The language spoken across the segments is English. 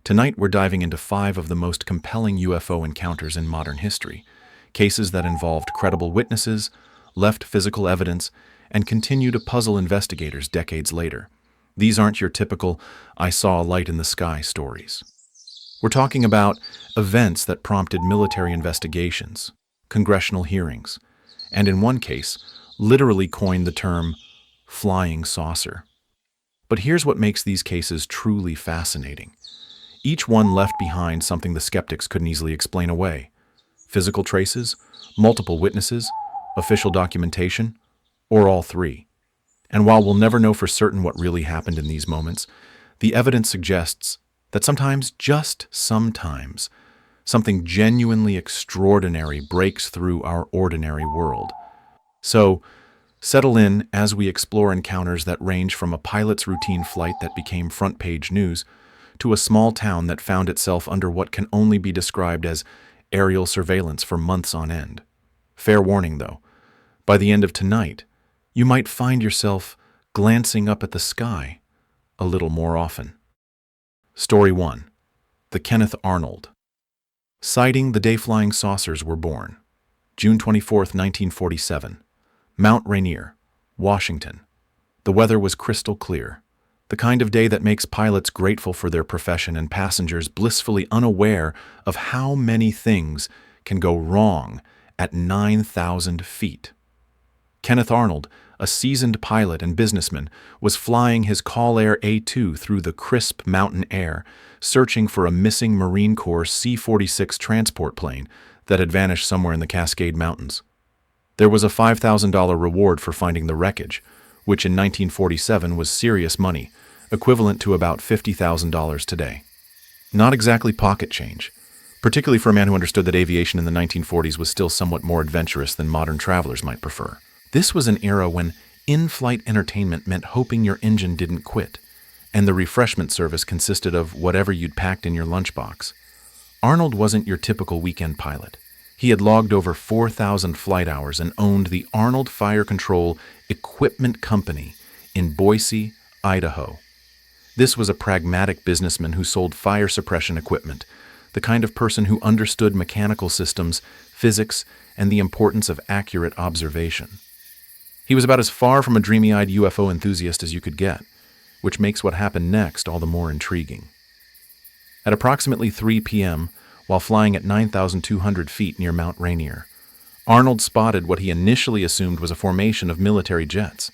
Tonight, we're diving into 5 of the most compelling UFO encounters in modern history, cases that involved credible witnesses, left physical evidence, and continue to puzzle investigators decades later. These aren't your typical, "I saw a light in the sky" stories. We're talking about events that prompted military investigations, congressional hearings, and in one case, literally coined the term flying saucer. But here's what makes these cases truly fascinating. Each one left behind something the skeptics couldn't easily explain away. Physical traces, multiple witnesses, official documentation, or all three. And while we'll never know for certain what really happened in these moments, the evidence suggests that sometimes, just sometimes, something genuinely extraordinary breaks through our ordinary world. So, settle in as we explore encounters that range from a pilot's routine flight that became front-page news to a small town that found itself under what can only be described as aerial surveillance for months on end. Fair warning, though, by the end of tonight, you might find yourself glancing up at the sky a little more often. Story 1. The Kenneth Arnold. Sighting the day flying saucers were born. June 24, 1947. Mount Rainier, Washington. The weather was crystal clear. The kind of day that makes pilots grateful for their profession and passengers blissfully unaware of how many things can go wrong at 9,000 feet. Kenneth Arnold, a seasoned pilot and businessman, was flying his Call Air A2 through the crisp mountain air, searching for a missing Marine Corps C-46 transport plane that had vanished somewhere in the Cascade Mountains. There was a $5,000 reward for finding the wreckage, which in 1947 was serious money, equivalent to about $50,000 today. Not exactly pocket change, particularly for a man who understood that aviation in the 1940s was still somewhat more adventurous than modern travelers might prefer. This was an era when in-flight entertainment meant hoping your engine didn't quit, and the refreshment service consisted of whatever you'd packed in your lunchbox. Arnold wasn't your typical weekend pilot. He had logged over 4,000 flight hours and owned the Arnold Fire Control Equipment Company in Boise, Idaho. This was a pragmatic businessman who sold fire suppression equipment, the kind of person who understood mechanical systems, physics, and the importance of accurate observation. He was about as far from a dreamy-eyed UFO enthusiast as you could get, which makes what happened next all the more intriguing. At approximately 3 p.m., while flying at 9,200 feet near Mount Rainier, Arnold spotted what he initially assumed was a formation of military jets.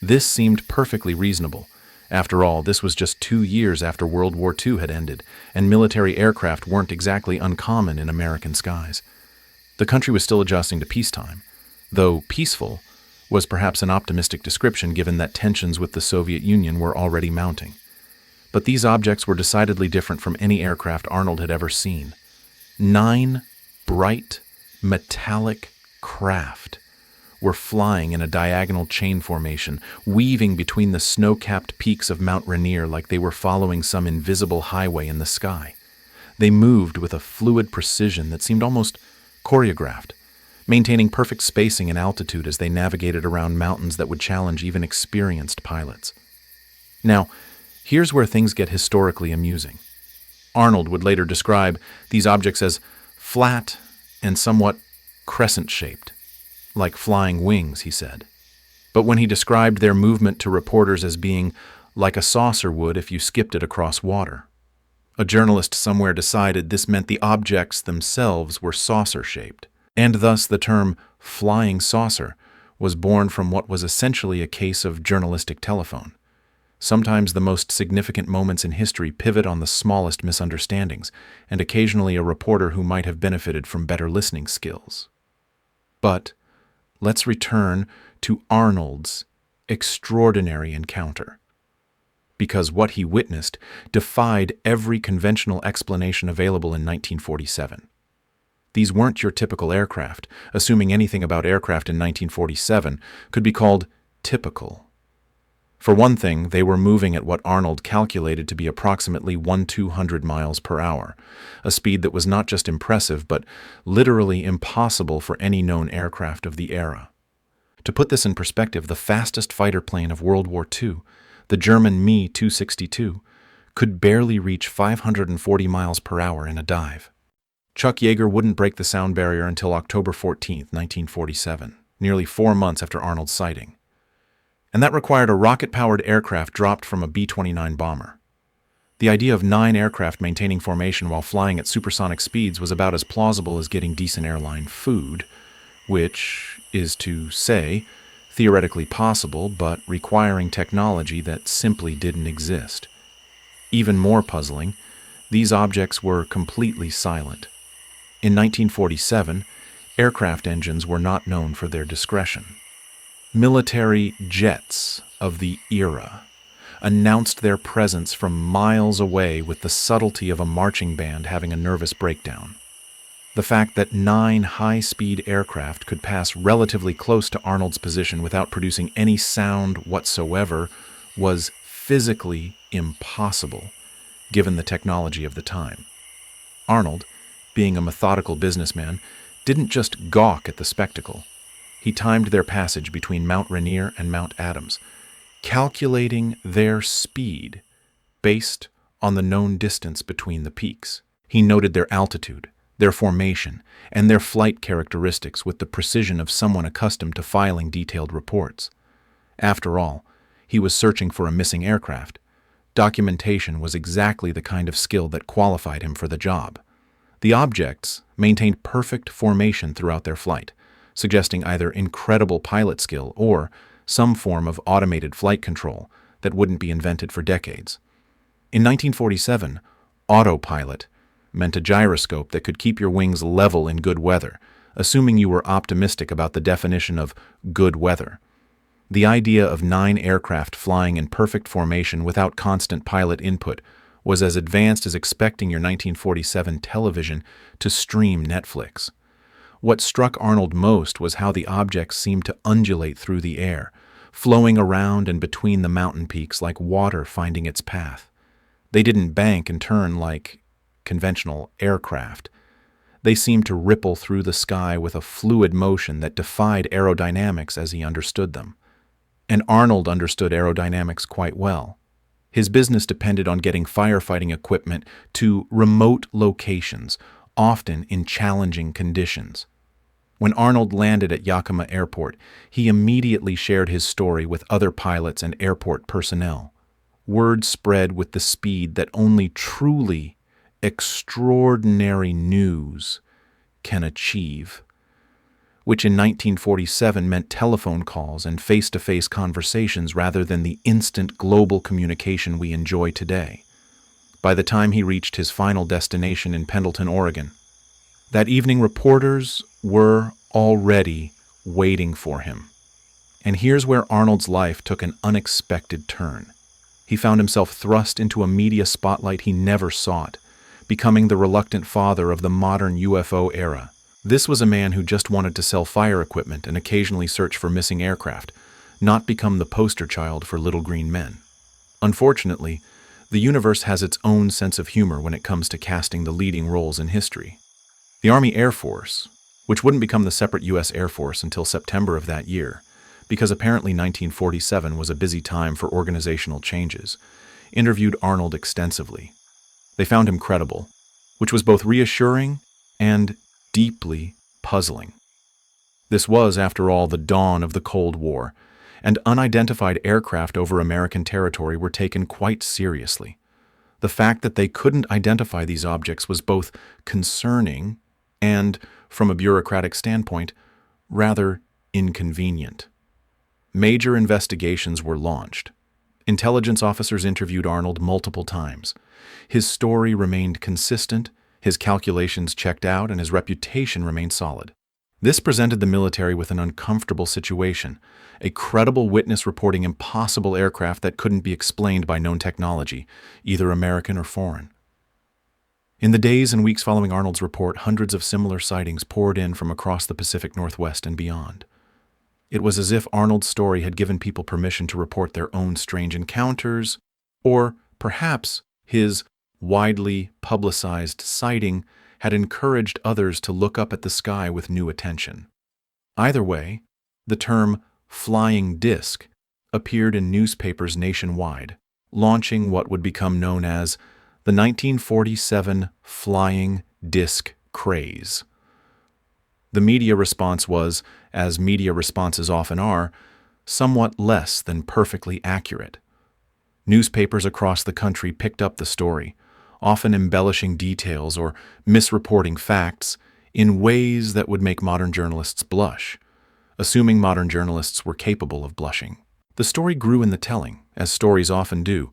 This seemed perfectly reasonable. After all, this was just 2 years after World War II had ended, and military aircraft weren't exactly uncommon in American skies. The country was still adjusting to peacetime, though peaceful was perhaps an optimistic description given that tensions with the Soviet Union were already mounting. But these objects were decidedly different from any aircraft Arnold had ever seen. 9 bright, metallic craft were flying in a diagonal chain formation, weaving between the snow-capped peaks of Mount Rainier like they were following some invisible highway in the sky. They moved with a fluid precision that seemed almost choreographed, maintaining perfect spacing and altitude as they navigated around mountains that would challenge even experienced pilots. Now, here's where things get historically amusing. Arnold would later describe these objects as flat and somewhat crescent-shaped, like flying wings, he said. But when he described their movement to reporters as being like a saucer would if you skipped it across water, a journalist somewhere decided this meant the objects themselves were saucer-shaped, and thus the term flying saucer was born from what was essentially a case of journalistic telephone. Sometimes the most significant moments in history pivot on the smallest misunderstandings, and occasionally a reporter who might have benefited from better listening skills. But let's return to Arnold's extraordinary encounter, because what he witnessed defied every conventional explanation available in 1947. These weren't your typical aircraft. Assuming anything about aircraft in 1947 could be called typical. For one thing, they were moving at what Arnold calculated to be approximately 1,200 miles per hour, a speed that was not just impressive but literally impossible for any known aircraft of the era. To put this in perspective, the fastest fighter plane of World War II, the German Me-262, could barely reach 540 miles per hour in a dive. Chuck Yeager wouldn't break the sound barrier until October 14, 1947, nearly 4 months after Arnold's sighting. And that required a rocket-powered aircraft dropped from a B-29 bomber. The idea of 9 aircraft maintaining formation while flying at supersonic speeds was about as plausible as getting decent airline food, which is to say, theoretically possible, but requiring technology that simply didn't exist. Even more puzzling, these objects were completely silent. In 1947, aircraft engines were not known for their discretion. Military jets of the era announced their presence from miles away with the subtlety of a marching band having a nervous breakdown. The fact that 9 high-speed aircraft could pass relatively close to Arnold's position without producing any sound whatsoever was physically impossible, given the technology of the time. Arnold, being a methodical businessman, didn't just gawk at the spectacle. He timed their passage between Mount Rainier and Mount Adams, calculating their speed based on the known distance between the peaks. He noted their altitude, their formation, and their flight characteristics with the precision of someone accustomed to filing detailed reports. After all, he was searching for a missing aircraft. Documentation was exactly the kind of skill that qualified him for the job. The objects maintained perfect formation throughout their flight, suggesting either incredible pilot skill or some form of automated flight control that wouldn't be invented for decades. In 1947, autopilot meant a gyroscope that could keep your wings level in good weather, assuming you were optimistic about the definition of good weather. The idea of 9 aircraft flying in perfect formation without constant pilot input was as advanced as expecting your 1947 television to stream Netflix. What struck Arnold most was how the objects seemed to undulate through the air, flowing around and between the mountain peaks like water finding its path. They didn't bank and turn like conventional aircraft. They seemed to ripple through the sky with a fluid motion that defied aerodynamics as he understood them. And Arnold understood aerodynamics quite well. His business depended on getting firefighting equipment to remote locations, often in challenging conditions. When Arnold landed at Yakima Airport, he immediately shared his story with other pilots and airport personnel. Word spread with the speed that only truly extraordinary news can achieve, which in 1947 meant telephone calls and face-to-face conversations rather than the instant global communication we enjoy today. By the time he reached his final destination in Pendleton, Oregon, that evening reporters were already waiting for him. And here's where Arnold's life took an unexpected turn. He found himself thrust into a media spotlight he never sought, becoming the reluctant father of the modern UFO era. This was a man who just wanted to sell fire equipment and occasionally search for missing aircraft, not become the poster child for little green men. Unfortunately, the universe has its own sense of humor when it comes to casting the leading roles in history. The Army Air Force, which wouldn't become the separate U.S. Air Force until September of that year, because apparently 1947 was a busy time for organizational changes, interviewed Arnold extensively. They found him credible, which was both reassuring and deeply puzzling. This was, after all, the dawn of the Cold War, and unidentified aircraft over American territory were taken quite seriously. The fact that they couldn't identify these objects was both concerning and, from a bureaucratic standpoint, rather inconvenient. Major investigations were launched. Intelligence officers interviewed Arnold multiple times. His story remained consistent, his calculations checked out, and his reputation remained solid. This presented the military with an uncomfortable situation, a credible witness reporting impossible aircraft that couldn't be explained by known technology, either American or foreign. In the days and weeks following Arnold's report, hundreds of similar sightings poured in from across the Pacific Northwest and beyond. It was as if Arnold's story had given people permission to report their own strange encounters, or perhaps his widely publicized sighting had encouraged others to look up at the sky with new attention. Either way, the term flying disc appeared in newspapers nationwide, launching what would become known as the 1947 flying disc craze. The media response was, as media responses often are, somewhat less than perfectly accurate. Newspapers across the country picked up the story, often embellishing details or misreporting facts in ways that would make modern journalists blush, assuming modern journalists were capable of blushing. The story grew in the telling, as stories often do,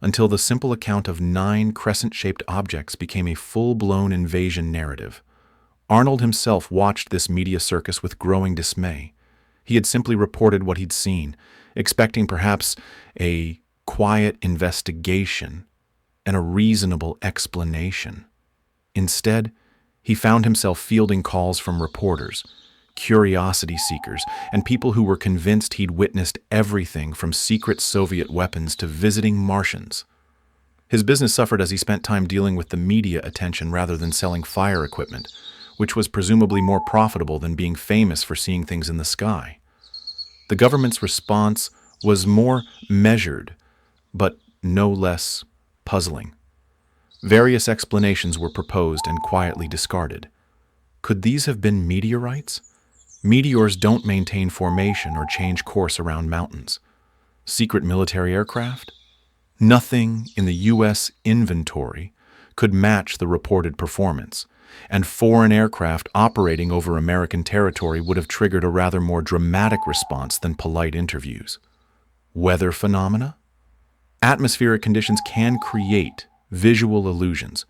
until the simple account of 9 crescent-shaped objects became a full-blown invasion narrative. Arnold himself watched this media circus with growing dismay. He had simply reported what he'd seen, expecting perhaps a quiet investigation and a reasonable explanation. Instead, he found himself fielding calls from reporters, curiosity seekers, and people who were convinced he'd witnessed everything from secret Soviet weapons to visiting Martians. His business suffered as he spent time dealing with the media attention rather than selling fire equipment, which was presumably more profitable than being famous for seeing things in the sky. The government's response was more measured, but no less puzzling. Various explanations were proposed and quietly discarded. Could these have been meteorites? Meteors don't maintain formation or change course around mountains. Secret military aircraft? Nothing in the U.S. inventory could match the reported performance, and foreign aircraft operating over American territory would have triggered a rather more dramatic response than polite interviews. Weather phenomena? Atmospheric conditions can create visual illusions,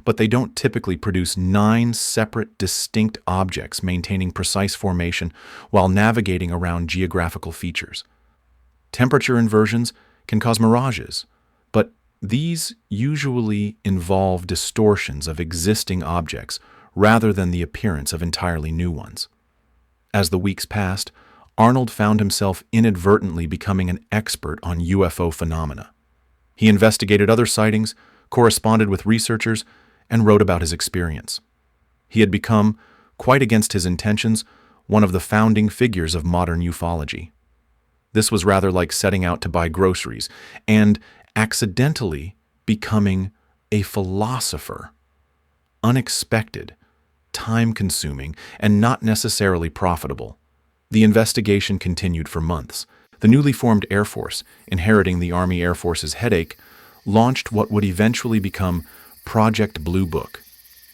but they don't typically produce 9 separate, distinct objects maintaining precise formation while navigating around geographical features. Temperature inversions can cause mirages, but these usually involve distortions of existing objects rather than the appearance of entirely new ones. As the weeks passed, Arnold found himself inadvertently becoming an expert on UFO phenomena. He investigated other sightings, corresponded with researchers, and wrote about his experience. He had become, quite against his intentions, one of the founding figures of modern ufology. This was rather like setting out to buy groceries and accidentally becoming a philosopher. Unexpected, time-consuming, and not necessarily profitable. The investigation continued for months. The newly formed Air Force, inheriting the Army Air Force's headache, launched what would eventually become Project Blue Book,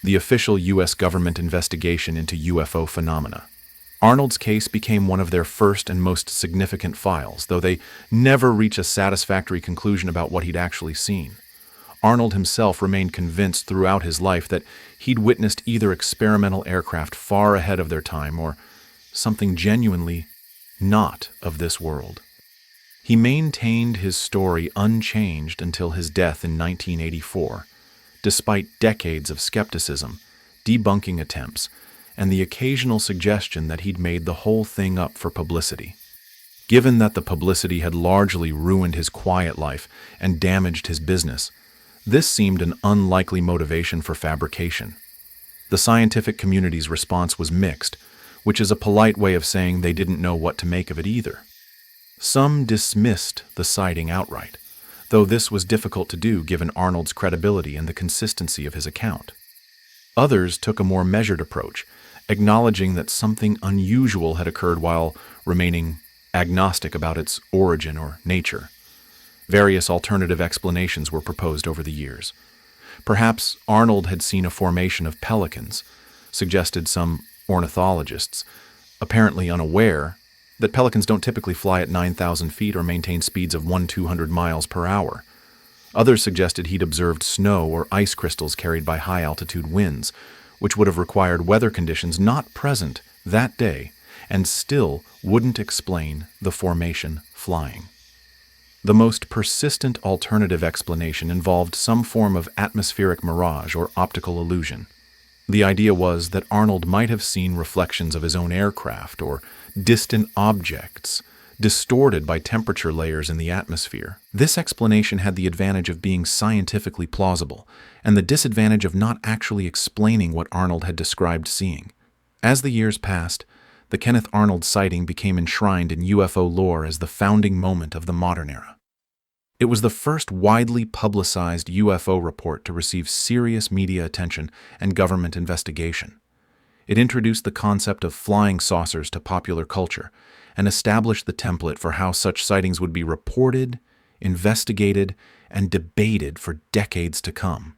the official U.S. government investigation into UFO phenomena. Arnold's case became one of their first and most significant files, though they never reached a satisfactory conclusion about what he'd actually seen. Arnold himself remained convinced throughout his life that he'd witnessed either experimental aircraft far ahead of their time or something genuinely not of this world. He maintained his story unchanged until his death in 1984, despite decades of skepticism, debunking attempts, and the occasional suggestion that he'd made the whole thing up for publicity. Given that the publicity had largely ruined his quiet life and damaged his business, this seemed an unlikely motivation for fabrication. The scientific community's response was mixed, which is a polite way of saying they didn't know what to make of it either. Some dismissed the sighting outright, though this was difficult to do given Arnold's credibility and the consistency of his account. Others took a more measured approach, acknowledging that something unusual had occurred while remaining agnostic about its origin or nature. Various alternative explanations were proposed over the years. Perhaps Arnold had seen a formation of pelicans, suggested some ornithologists, apparently unaware that pelicans don't typically fly at 9,000 feet or maintain speeds of 100-200 miles per hour. Others suggested he'd observed snow or ice crystals carried by high-altitude winds, which would have required weather conditions not present that day and still wouldn't explain the formation flying. The most persistent alternative explanation involved some form of atmospheric mirage or optical illusion. The idea was that Arnold might have seen reflections of his own aircraft or distant objects distorted by temperature layers in the atmosphere. This explanation had the advantage of being scientifically plausible and the disadvantage of not actually explaining what Arnold had described seeing. As the years passed, the Kenneth Arnold sighting became enshrined in UFO lore as the founding moment of the modern era. It was the first widely publicized UFO report to receive serious media attention and government investigation. It introduced the concept of flying saucers to popular culture and established the template for how such sightings would be reported, investigated, and debated for decades to come.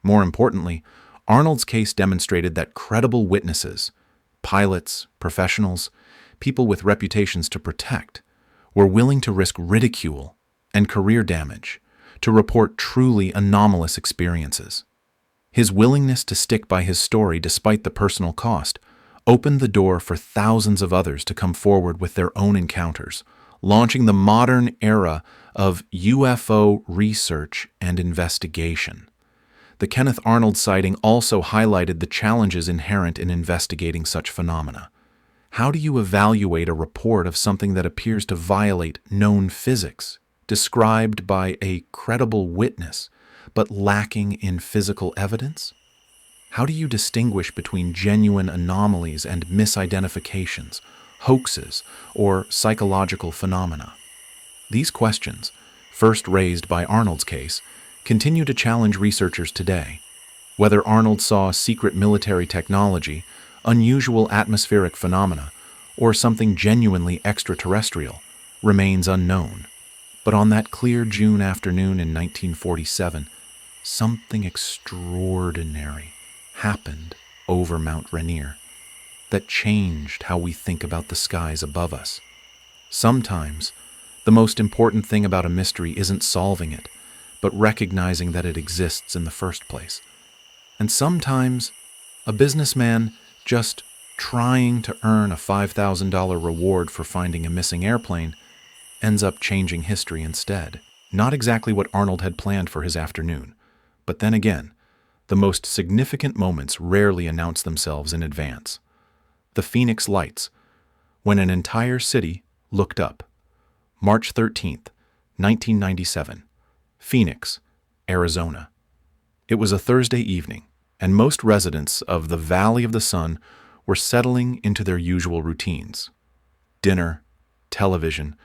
More importantly, Arnold's case demonstrated that credible witnesses, pilots, professionals, people with reputations to protect, were willing to risk ridicule and career damage to report truly anomalous experiences. His willingness to stick by his story despite the personal cost opened the door for thousands of others to come forward with their own encounters, launching the modern era of UFO research and investigation. The Kenneth Arnold sighting also highlighted the challenges inherent in investigating such phenomena. How do you evaluate a report of something that appears to violate known physics, described by a credible witness, but lacking in physical evidence? How do you distinguish between genuine anomalies and misidentifications, hoaxes, or psychological phenomena? These questions, first raised by Arnold's case, continue to challenge researchers today. Whether Arnold saw secret military technology, unusual atmospheric phenomena, or something genuinely extraterrestrial remains unknown. But on that clear June afternoon in 1947, something extraordinary happened over Mount Rainier that changed how we think about the skies above us. Sometimes, the most important thing about a mystery isn't solving it, but recognizing that it exists in the first place. And sometimes, a businessman just trying to earn a $5,000 reward for finding a missing airplane ends up changing history instead. Not exactly what Arnold had planned for his afternoon, but then again, the most significant moments rarely announce themselves in advance. The Phoenix Lights, when an entire city looked up. March 13th, 1997, Phoenix, Arizona. It was a Thursday evening, and most residents of the Valley of the Sun were settling into their usual routines. Dinner, television,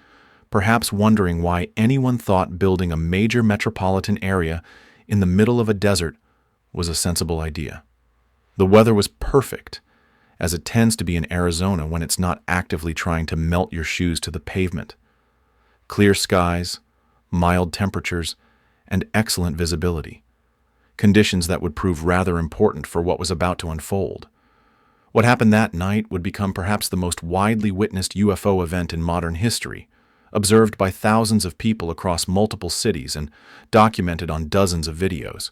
perhaps wondering why anyone thought building a major metropolitan area in the middle of a desert was a sensible idea. The weather was perfect, as it tends to be in Arizona when it's not actively trying to melt your shoes to the pavement. Clear skies, mild temperatures, and excellent visibility. Conditions that would prove rather important for what was about to unfold. What happened that night would become perhaps the most widely witnessed UFO event in modern history, observed by thousands of people across multiple cities and documented on dozens of videos.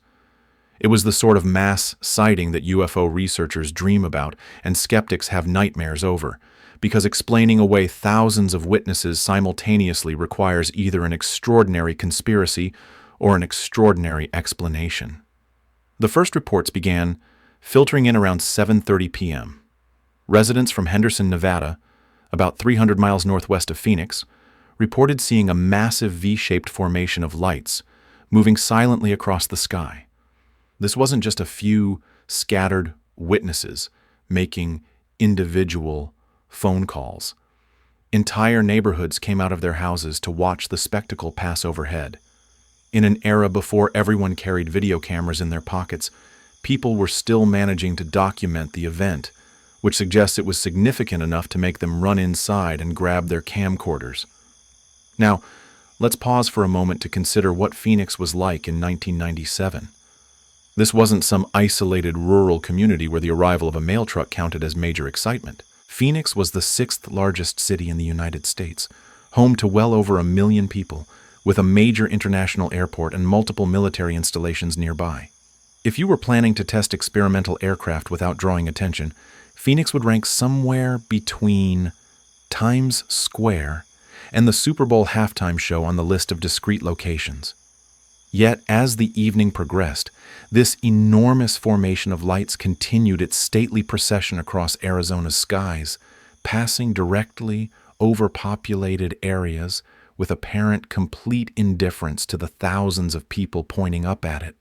It was the sort of mass sighting that UFO researchers dream about and skeptics have nightmares over, because explaining away thousands of witnesses simultaneously requires either an extraordinary conspiracy or an extraordinary explanation. The first reports began filtering in around 7:30 p.m. Residents from Henderson, Nevada, about 300 miles northwest of Phoenix, reported seeing a massive V-shaped formation of lights moving silently across the sky. This wasn't just a few scattered witnesses making individual phone calls. Entire neighborhoods came out of their houses to watch the spectacle pass overhead. In an era before everyone carried video cameras in their pockets, people were still managing to document the event, which suggests it was significant enough to make them run inside and grab their camcorders. Now, let's pause for a moment to consider what Phoenix was like in 1997. This wasn't some isolated rural community where the arrival of a mail truck counted as major excitement. Phoenix was the sixth largest city in the United States, home to well over 1 million people, with a major international airport and multiple military installations nearby. If you were planning to test experimental aircraft without drawing attention, Phoenix would rank somewhere between Times Square and the Super Bowl halftime show on the list of discrete locations. Yet, as the evening progressed, this enormous formation of lights continued its stately procession across Arizona's skies, passing directly over populated areas with apparent complete indifference to the thousands of people pointing up at it.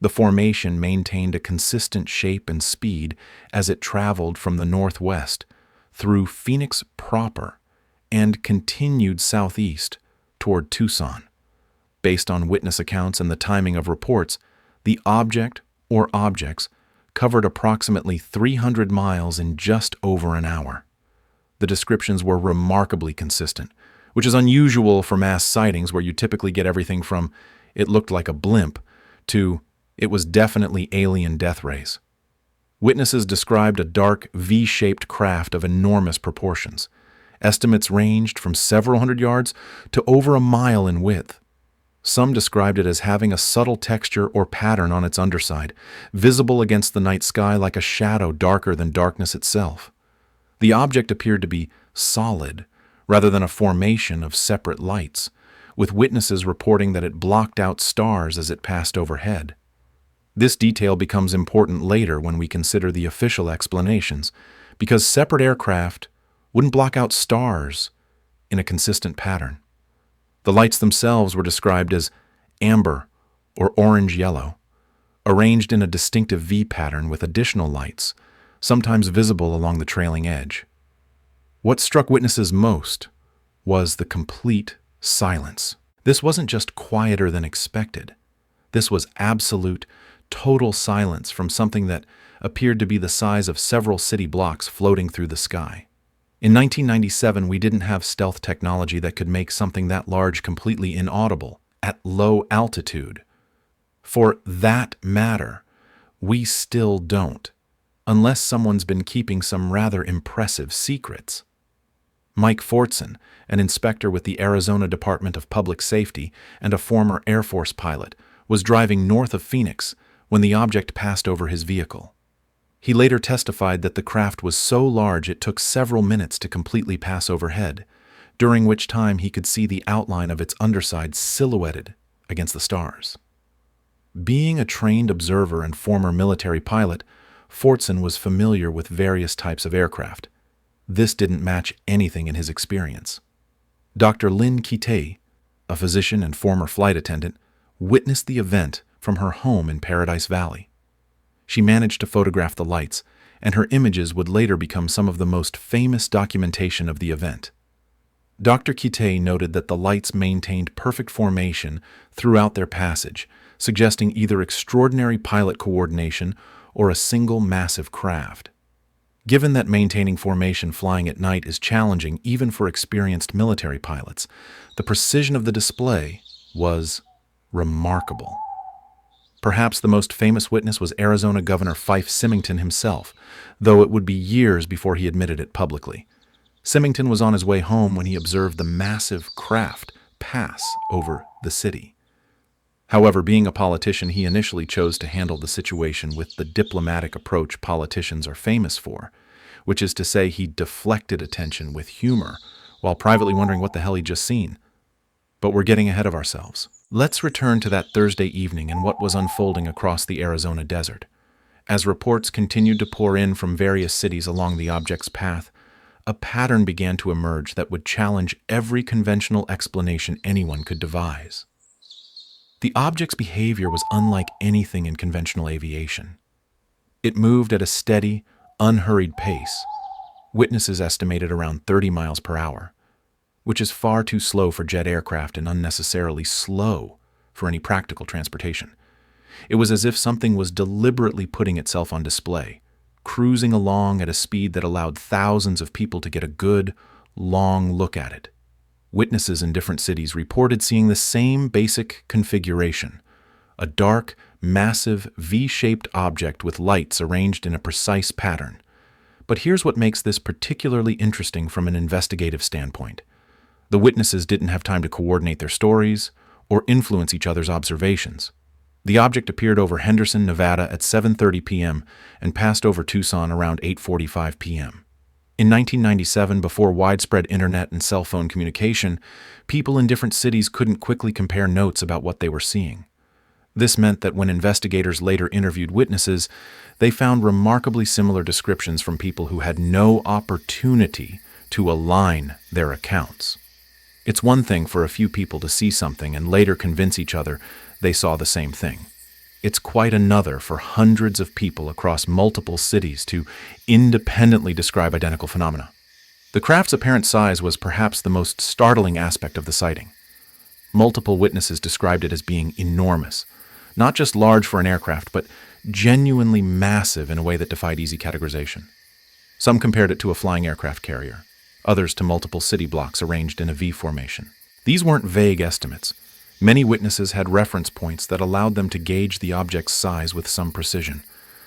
The formation maintained a consistent shape and speed as it traveled from the northwest through Phoenix proper and continued southeast toward Tucson. Based on witness accounts and the timing of reports, the object or objects covered approximately 300 miles in just over an hour. The descriptions were remarkably consistent, which is unusual for mass sightings where you typically get everything from "it looked like a blimp" to "it was definitely alien death rays." Witnesses described a dark, V-shaped craft of enormous proportions. Estimates ranged from several hundred yards to over a mile in width. Some described it as having a subtle texture or pattern on its underside, visible against the night sky like a shadow darker than darkness itself. The object appeared to be solid, rather than a formation of separate lights, with witnesses reporting that it blocked out stars as it passed overhead. This detail becomes important later when we consider the official explanations, because separate aircraft wouldn't block out stars in a consistent pattern. The lights themselves were described as amber or orange-yellow, arranged in a distinctive V pattern with additional lights, sometimes visible along the trailing edge. What struck witnesses most was the complete silence. This wasn't just quieter than expected. This was absolute, total silence from something that appeared to be the size of several city blocks floating through the sky. In 1997, we didn't have stealth technology that could make something that large completely inaudible at low altitude. For that matter, we still don't, unless someone's been keeping some rather impressive secrets. Mike Fortson, an inspector with the Arizona Department of Public Safety and a former Air Force pilot, was driving north of Phoenix when the object passed over his vehicle. He later testified that the craft was so large it took several minutes to completely pass overhead, during which time he could see the outline of its underside silhouetted against the stars. Being a trained observer and former military pilot, Fortson was familiar with various types of aircraft. This didn't match anything in his experience. Dr. Lynn Kitei, a physician and former flight attendant, witnessed the event from her home in Paradise Valley. She managed to photograph the lights, and her images would later become some of the most famous documentation of the event. Dr. Kitei noted that the lights maintained perfect formation throughout their passage, suggesting either extraordinary pilot coordination or a single massive craft. Given that maintaining formation flying at night is challenging even for experienced military pilots, the precision of the display was remarkable. Perhaps the most famous witness was Arizona Governor Fife Symington himself, though it would be years before he admitted it publicly. Symington was on his way home when he observed the massive craft pass over the city. However, being a politician, he initially chose to handle the situation with the diplomatic approach politicians are famous for, which is to say he deflected attention with humor while privately wondering what the hell he'd just seen. But we're getting ahead of ourselves. Let's return to that Thursday evening and what was unfolding across the Arizona desert. As reports continued to pour in from various cities along the object's path, a pattern began to emerge that would challenge every conventional explanation anyone could devise. The object's behavior was unlike anything in conventional aviation. It moved at a steady, unhurried pace. Witnesses estimated around 30 miles per hour, which is far too slow for jet aircraft and unnecessarily slow for any practical transportation. It was as if something was deliberately putting itself on display, cruising along at a speed that allowed thousands of people to get a good, long look at it. Witnesses in different cities reported seeing the same basic configuration, a dark, massive, V-shaped object with lights arranged in a precise pattern. But here's what makes this particularly interesting from an investigative standpoint. The witnesses didn't have time to coordinate their stories or influence each other's observations. The object appeared over Henderson, Nevada at 7:30 p.m. and passed over Tucson around 8:45 p.m. In 1997, before widespread internet and cell phone communication, people in different cities couldn't quickly compare notes about what they were seeing. This meant that when investigators later interviewed witnesses, they found remarkably similar descriptions from people who had no opportunity to align their accounts. It's one thing for a few people to see something and later convince each other they saw the same thing. It's quite another for hundreds of people across multiple cities to independently describe identical phenomena. The craft's apparent size was perhaps the most startling aspect of the sighting. Multiple witnesses described it as being enormous, not just large for an aircraft, but genuinely massive in a way that defied easy categorization. Some compared it to a flying aircraft carrier, others to multiple city blocks arranged in a V formation. These weren't vague estimates. Many witnesses had reference points that allowed them to gauge the object's size with some precision.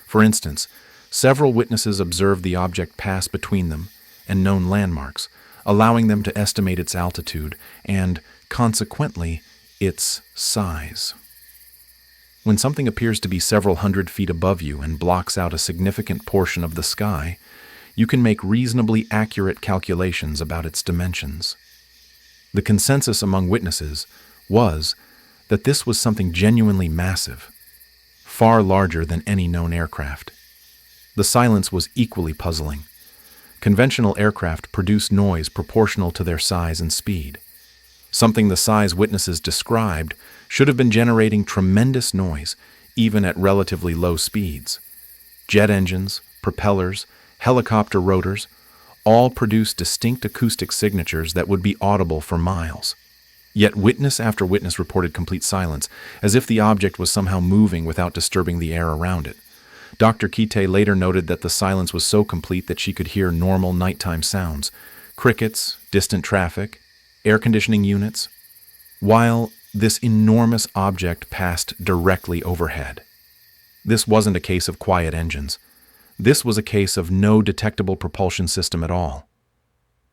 For instance, several witnesses observed the object pass between them and known landmarks, allowing them to estimate its altitude and, consequently, its size. When something appears to be several hundred feet above you and blocks out a significant portion of the sky, you can make reasonably accurate calculations about its dimensions. The consensus among witnesses was that this was something genuinely massive, far larger than any known aircraft. The silence was equally puzzling. Conventional aircraft produce noise proportional to their size and speed. Something the size witnesses described should have been generating tremendous noise, even at relatively low speeds. Jet engines, propellers, helicopter rotors, all produce distinct acoustic signatures that would be audible for miles. Yet witness after witness reported complete silence, as if the object was somehow moving without disturbing the air around it. Dr. Kite later noted that the silence was so complete that she could hear normal nighttime sounds, crickets, distant traffic, air conditioning units, while this enormous object passed directly overhead. This wasn't a case of quiet engines. This was a case of no detectable propulsion system at all.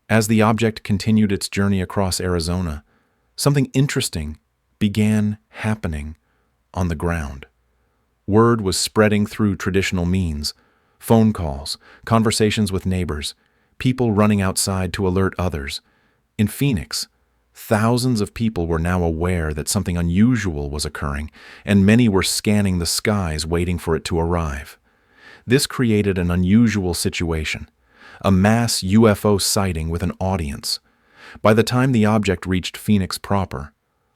As the object continued its journey across Arizona, something interesting began happening on the ground. Word was spreading through traditional means: phone calls, conversations with neighbors, people running outside to alert others. In Phoenix, thousands of people were now aware that something unusual was occurring, and many were scanning the skies waiting for it to arrive. This created an unusual situation, a mass UFO sighting with an audience. By the time the object reached Phoenix proper,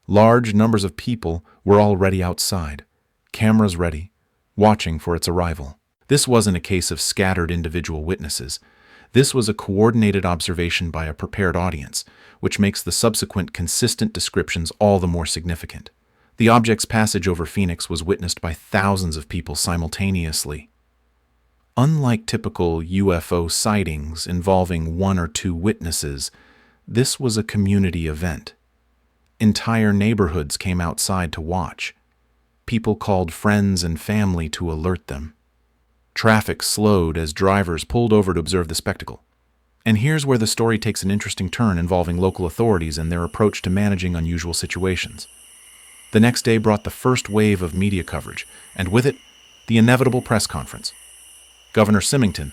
large numbers of people were already outside, cameras ready, watching for its arrival. This wasn't a case of scattered individual witnesses. This was a coordinated observation by a prepared audience, which makes the subsequent consistent descriptions all the more significant. The object's passage over Phoenix was witnessed by thousands of people simultaneously. Unlike typical UFO sightings involving one or two witnesses, this was a community event. Entire neighborhoods came outside to watch. People called friends and family to alert them. Traffic slowed as drivers pulled over to observe the spectacle. And here's where the story takes an interesting turn involving local authorities and their approach to managing unusual situations. The next day brought the first wave of media coverage, and with it, the inevitable press conference. Governor Symington,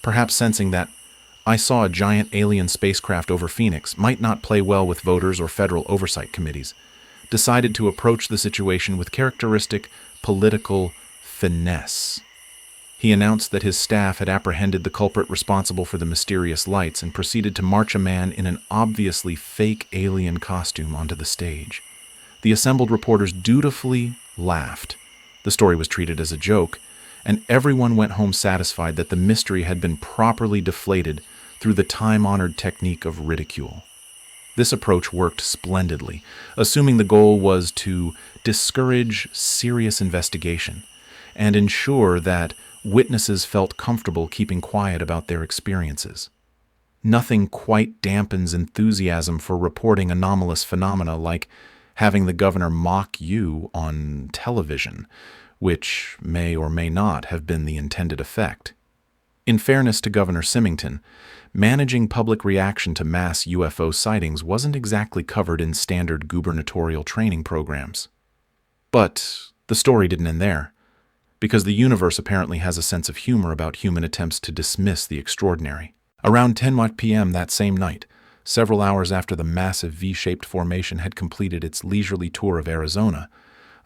perhaps sensing that "I saw a giant alien spacecraft over Phoenix" might not play well with voters or federal oversight committees, decided to approach the situation with characteristic political finesse. He announced that his staff had apprehended the culprit responsible for the mysterious lights and proceeded to march a man in an obviously fake alien costume onto the stage. The assembled reporters dutifully laughed. The story was treated as a joke, and everyone went home satisfied that the mystery had been properly deflated through the time-honored technique of ridicule. This approach worked splendidly, assuming the goal was to discourage serious investigation and ensure that witnesses felt comfortable keeping quiet about their experiences. Nothing quite dampens enthusiasm for reporting anomalous phenomena like having the governor mock you on television, which may or may not have been the intended effect. In fairness to Governor Symington, managing public reaction to mass UFO sightings wasn't exactly covered in standard gubernatorial training programs. But the story didn't end there, because the universe apparently has a sense of humor about human attempts to dismiss the extraordinary. Around 10 p.m. that same night, several hours after the massive V-shaped formation had completed its leisurely tour of Arizona,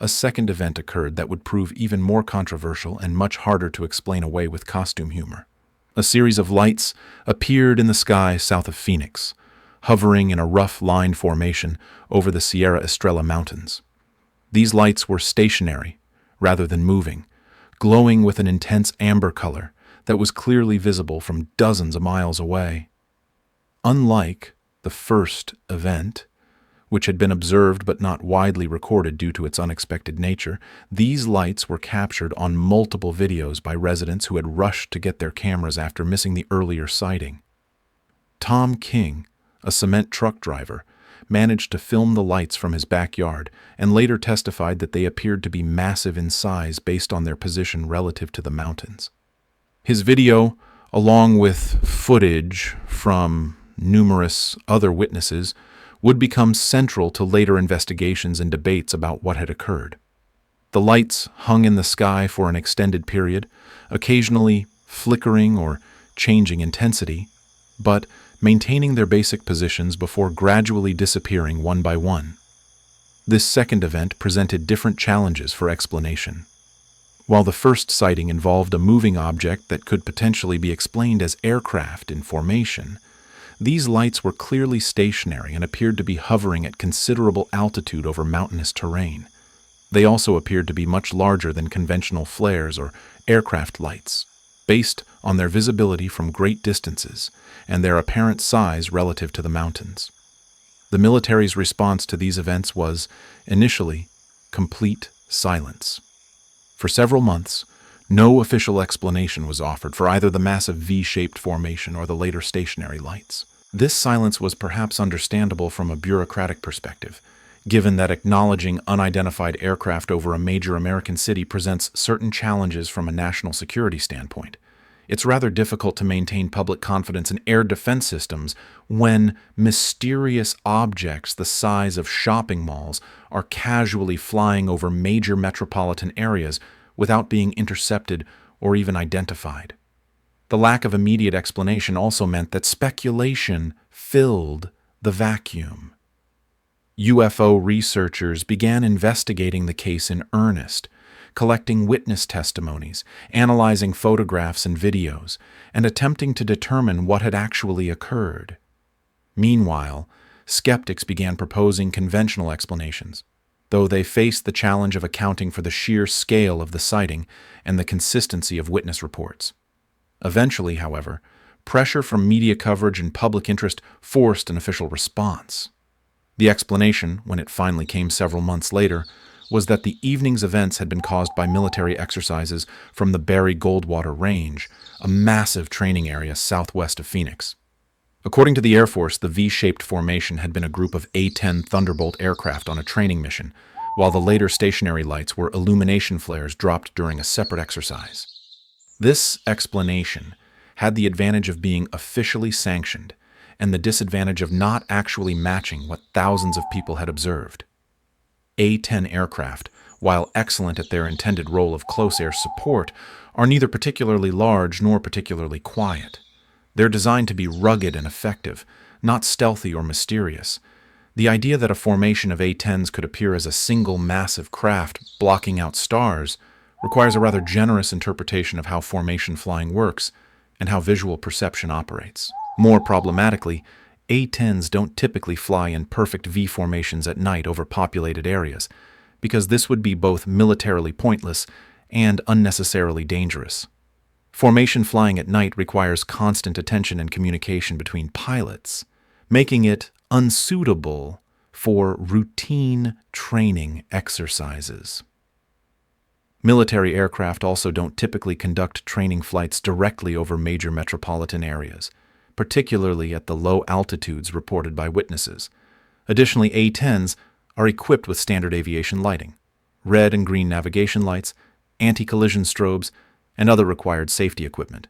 a second event occurred that would prove even more controversial and much harder to explain away with costume humor. A series of lights appeared in the sky south of Phoenix, hovering in a rough line formation over the Sierra Estrella Mountains. These lights were stationary, rather than moving, glowing with an intense amber color that was clearly visible from dozens of miles away. Unlike the first event, which had been observed but not widely recorded due to its unexpected nature. These lights were captured on multiple videos by residents who had rushed to get their cameras after missing the earlier sighting. Tom King, a cement truck driver, managed to film the lights from his backyard and later testified that they appeared to be massive in size based on their position relative to the mountains. His video, along with footage from numerous other witnesses, would become central to later investigations and debates about what had occurred. The lights hung in the sky for an extended period, occasionally flickering or changing intensity, but maintaining their basic positions before gradually disappearing one by one. This second event presented different challenges for explanation. While the first sighting involved a moving object that could potentially be explained as aircraft in formation, these lights were clearly stationary and appeared to be hovering at considerable altitude over mountainous terrain. They also appeared to be much larger than conventional flares or aircraft lights, based on their visibility from great distances and their apparent size relative to the mountains. The military's response to these events was, initially, complete silence. For several months, no official explanation was offered for either the massive V-shaped formation or the later stationary lights. This silence was perhaps understandable from a bureaucratic perspective, given that acknowledging unidentified aircraft over a major American city presents certain challenges from a national security standpoint. It's rather difficult to maintain public confidence in air defense systems when mysterious objects the size of shopping malls are casually flying over major metropolitan areas without being intercepted or even identified. The lack of immediate explanation also meant that speculation filled the vacuum. UFO researchers began investigating the case in earnest, collecting witness testimonies, analyzing photographs and videos, and attempting to determine what had actually occurred. Meanwhile, skeptics began proposing conventional explanations, though they faced the challenge of accounting for the sheer scale of the sighting and the consistency of witness reports. Eventually, however, pressure from media coverage and public interest forced an official response. The explanation, when it finally came several months later, was that the evening's events had been caused by military exercises from the Barry-Goldwater Range, a massive training area southwest of Phoenix. According to the Air Force, the V-shaped formation had been a group of A-10 Thunderbolt aircraft on a training mission, while the later stationary lights were illumination flares dropped during a separate exercise. This explanation had the advantage of being officially sanctioned and the disadvantage of not actually matching what thousands of people had observed. A-10 aircraft, while excellent at their intended role of close air support, are neither particularly large nor particularly quiet. They're designed to be rugged and effective, not stealthy or mysterious. The idea that a formation of A-10s could appear as a single massive craft blocking out stars requires a rather generous interpretation of how formation flying works and how visual perception operates. More problematically, A-10s don't typically fly in perfect V formations at night over populated areas, because this would be both militarily pointless and unnecessarily dangerous. Formation flying at night requires constant attention and communication between pilots, making it unsuitable for routine training exercises. Military aircraft also don't typically conduct training flights directly over major metropolitan areas, particularly at the low altitudes reported by witnesses. Additionally, A-10s are equipped with standard aviation lighting, red and green navigation lights, anti-collision strobes, and other required safety equipment.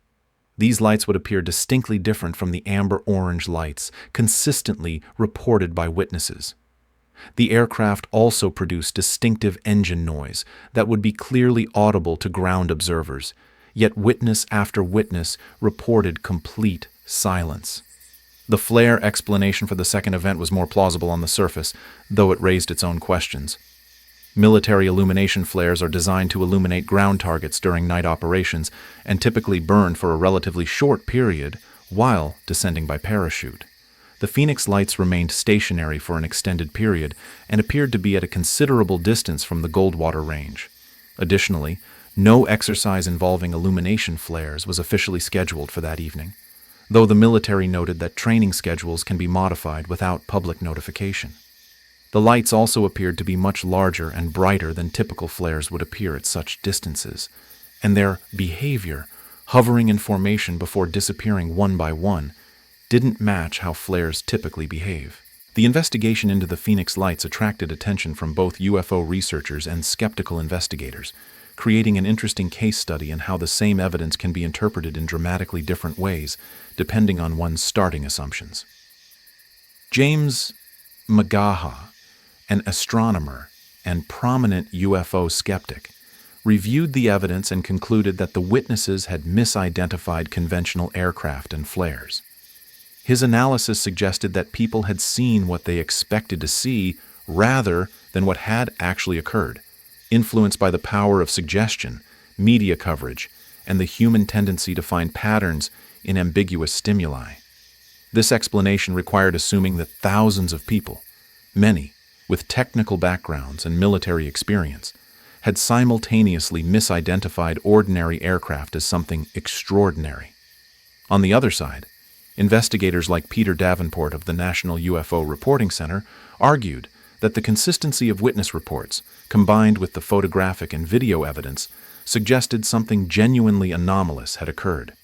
These lights would appear distinctly different from the amber-orange lights consistently reported by witnesses. The aircraft also produced distinctive engine noise that would be clearly audible to ground observers, yet witness after witness reported complete silence. The flare explanation for the second event was more plausible on the surface, though it raised its own questions. Military illumination flares are designed to illuminate ground targets during night operations and typically burn for a relatively short period while descending by parachute. The Phoenix lights remained stationary for an extended period and appeared to be at a considerable distance from the Goldwater Range. Additionally, no exercise involving illumination flares was officially scheduled for that evening, though the military noted that training schedules can be modified without public notification. The lights also appeared to be much larger and brighter than typical flares would appear at such distances, and their behavior, hovering in formation before disappearing one by one, didn't match how flares typically behave. The investigation into the Phoenix Lights attracted attention from both UFO researchers and skeptical investigators, creating an interesting case study in how the same evidence can be interpreted in dramatically different ways, depending on one's starting assumptions. James McGaha, an astronomer and prominent UFO skeptic, reviewed the evidence and concluded that the witnesses had misidentified conventional aircraft and flares. His analysis suggested that people had seen what they expected to see rather than what had actually occurred, influenced by the power of suggestion, media coverage, and the human tendency to find patterns in ambiguous stimuli. This explanation required assuming that thousands of people, many with technical backgrounds and military experience, had simultaneously misidentified ordinary aircraft as something extraordinary. On the other side, investigators like Peter Davenport of the National UFO Reporting Center argued that the consistency of witness reports, combined with the photographic and video evidence, suggested something genuinely anomalous had occurred.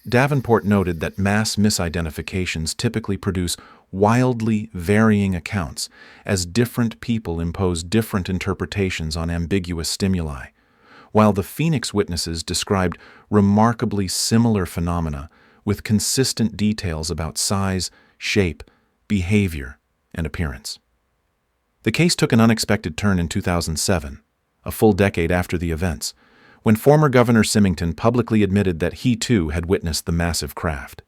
Davenport noted that mass misidentifications typically produce wildly varying accounts, as different people impose different interpretations on ambiguous stimuli, while the Phoenix witnesses described remarkably similar phenomena with consistent details about size, shape, behavior, and appearance. The case took an unexpected turn in 2007, a full decade after the events, when former Governor Symington publicly admitted that he too had witnessed the massive craft.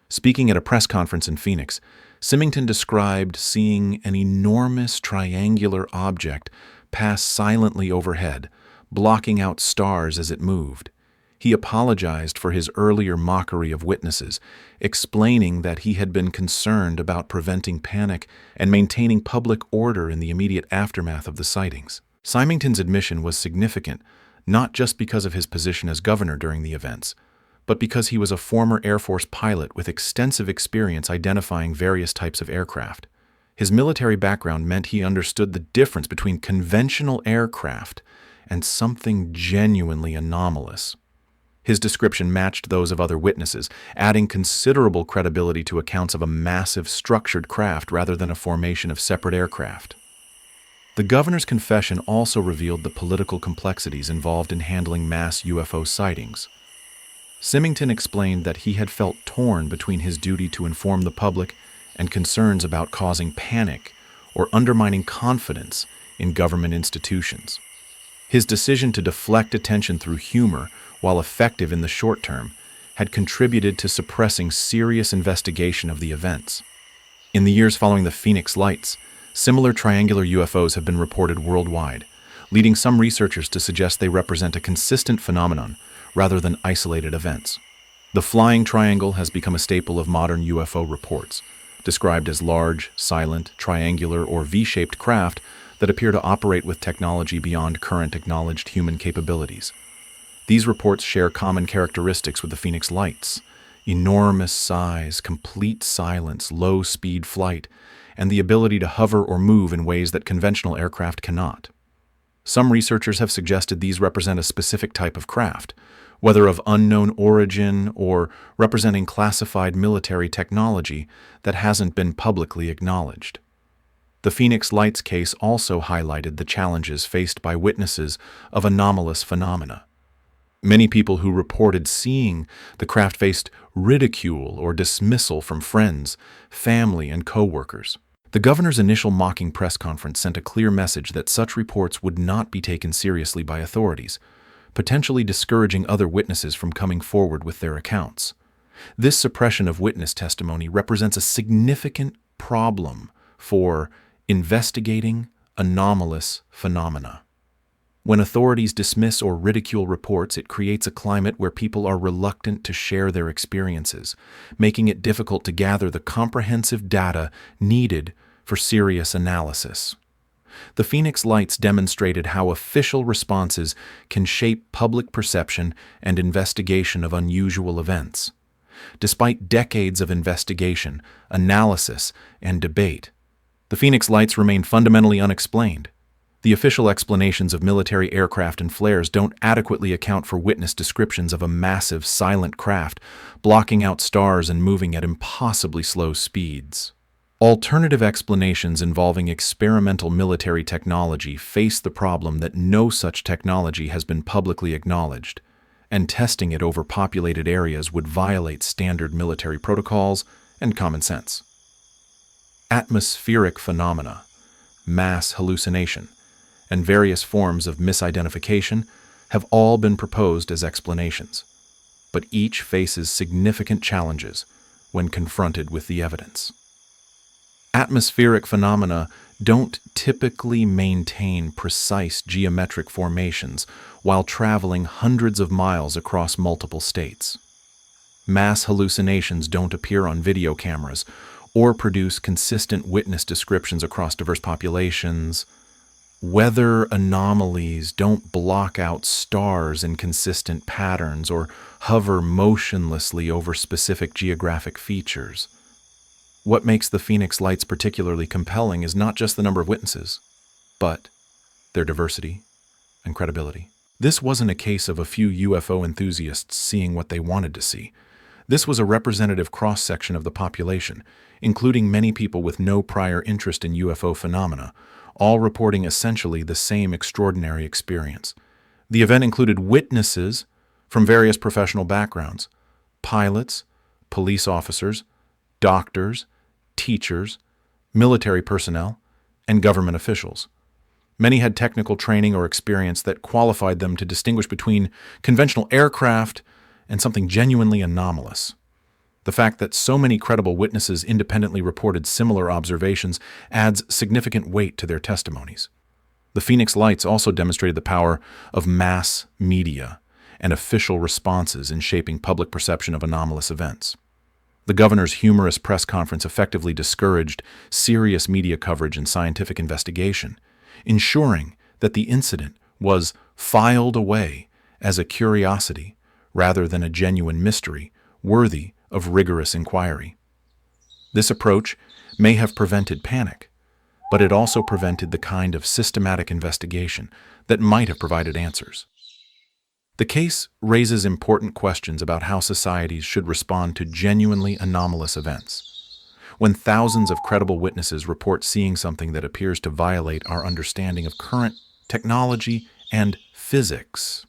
Speaking at a press conference in Phoenix, Symington described seeing an enormous triangular object pass silently overhead, blocking out stars as it moved. He apologized for his earlier mockery of witnesses, explaining that he had been concerned about preventing panic and maintaining public order in the immediate aftermath of the sightings. Symington's admission was significant, not just because of his position as governor during the events, but because he was a former Air Force pilot with extensive experience identifying various types of aircraft. His military background meant he understood the difference between conventional aircraft and something genuinely anomalous. His description matched those of other witnesses, adding considerable credibility to accounts of a massive structured craft rather than a formation of separate aircraft. The governor's confession also revealed the political complexities involved in handling mass UFO sightings. Symington explained that he had felt torn between his duty to inform the public and concerns about causing panic or undermining confidence in government institutions. His decision to deflect attention through humor, while effective in the short term, had contributed to suppressing serious investigation of the events. In the years following the Phoenix Lights, similar triangular UFOs have been reported worldwide, leading some researchers to suggest they represent a consistent phenomenon rather than isolated events. The flying triangle has become a staple of modern UFO reports, described as large, silent, triangular, or V-shaped craft that appear to operate with technology beyond current acknowledged human capabilities. These reports share common characteristics with the Phoenix Lights: enormous size, complete silence, low-speed flight, and the ability to hover or move in ways that conventional aircraft cannot. Some researchers have suggested these represent a specific type of craft, whether of unknown origin or representing classified military technology that hasn't been publicly acknowledged. The Phoenix Lights case also highlighted the challenges faced by witnesses of anomalous phenomena. Many people who reported seeing the craft faced ridicule or dismissal from friends, family, and co-workers. The governor's initial mocking press conference sent a clear message that such reports would not be taken seriously by authorities, potentially discouraging other witnesses from coming forward with their accounts. This suppression of witness testimony represents a significant problem for investigating anomalous phenomena. When authorities dismiss or ridicule reports, it creates a climate where people are reluctant to share their experiences, making it difficult to gather the comprehensive data needed for serious analysis. The Phoenix Lights demonstrated how official responses can shape public perception and investigation of unusual events. Despite decades of investigation, analysis, and debate, The Phoenix Lights remain fundamentally unexplained. The official explanations of military aircraft and flares don't adequately account for witness descriptions of a massive, silent craft blocking out stars and moving at impossibly slow speeds. Alternative explanations involving experimental military technology face the problem that no such technology has been publicly acknowledged, and testing it over populated areas would violate standard military protocols and common sense. Atmospheric phenomena, mass hallucination, and various forms of misidentification have all been proposed as explanations, but each faces significant challenges when confronted with the evidence. Atmospheric phenomena don't typically maintain precise geometric formations while traveling hundreds of miles across multiple states. Mass hallucinations don't appear on video cameras or produce consistent witness descriptions across diverse populations. Weather anomalies don't block out stars in consistent patterns or hover motionlessly over specific geographic features. What makes the Phoenix Lights particularly compelling is not just the number of witnesses, but their diversity and credibility. This wasn't a case of a few UFO enthusiasts seeing what they wanted to see. This was a representative cross-section of the population, including many people with no prior interest in UFO phenomena, all reporting essentially the same extraordinary experience. The event included witnesses from various professional backgrounds: pilots, police officers, doctors, teachers, military personnel, and government officials. Many had technical training or experience that qualified them to distinguish between conventional aircraft and something genuinely anomalous. The fact that so many credible witnesses independently reported similar observations adds significant weight to their testimonies. The Phoenix Lights also demonstrated the power of mass media and official responses in shaping public perception of anomalous events. The governor's humorous press conference effectively discouraged serious media coverage and scientific investigation, ensuring that the incident was filed away as a curiosity rather than a genuine mystery worthy of rigorous inquiry. This approach may have prevented panic, but it also prevented the kind of systematic investigation that might have provided answers. The case raises important questions about how societies should respond to genuinely anomalous events. When thousands of credible witnesses report seeing something that appears to violate our understanding of current technology and physics,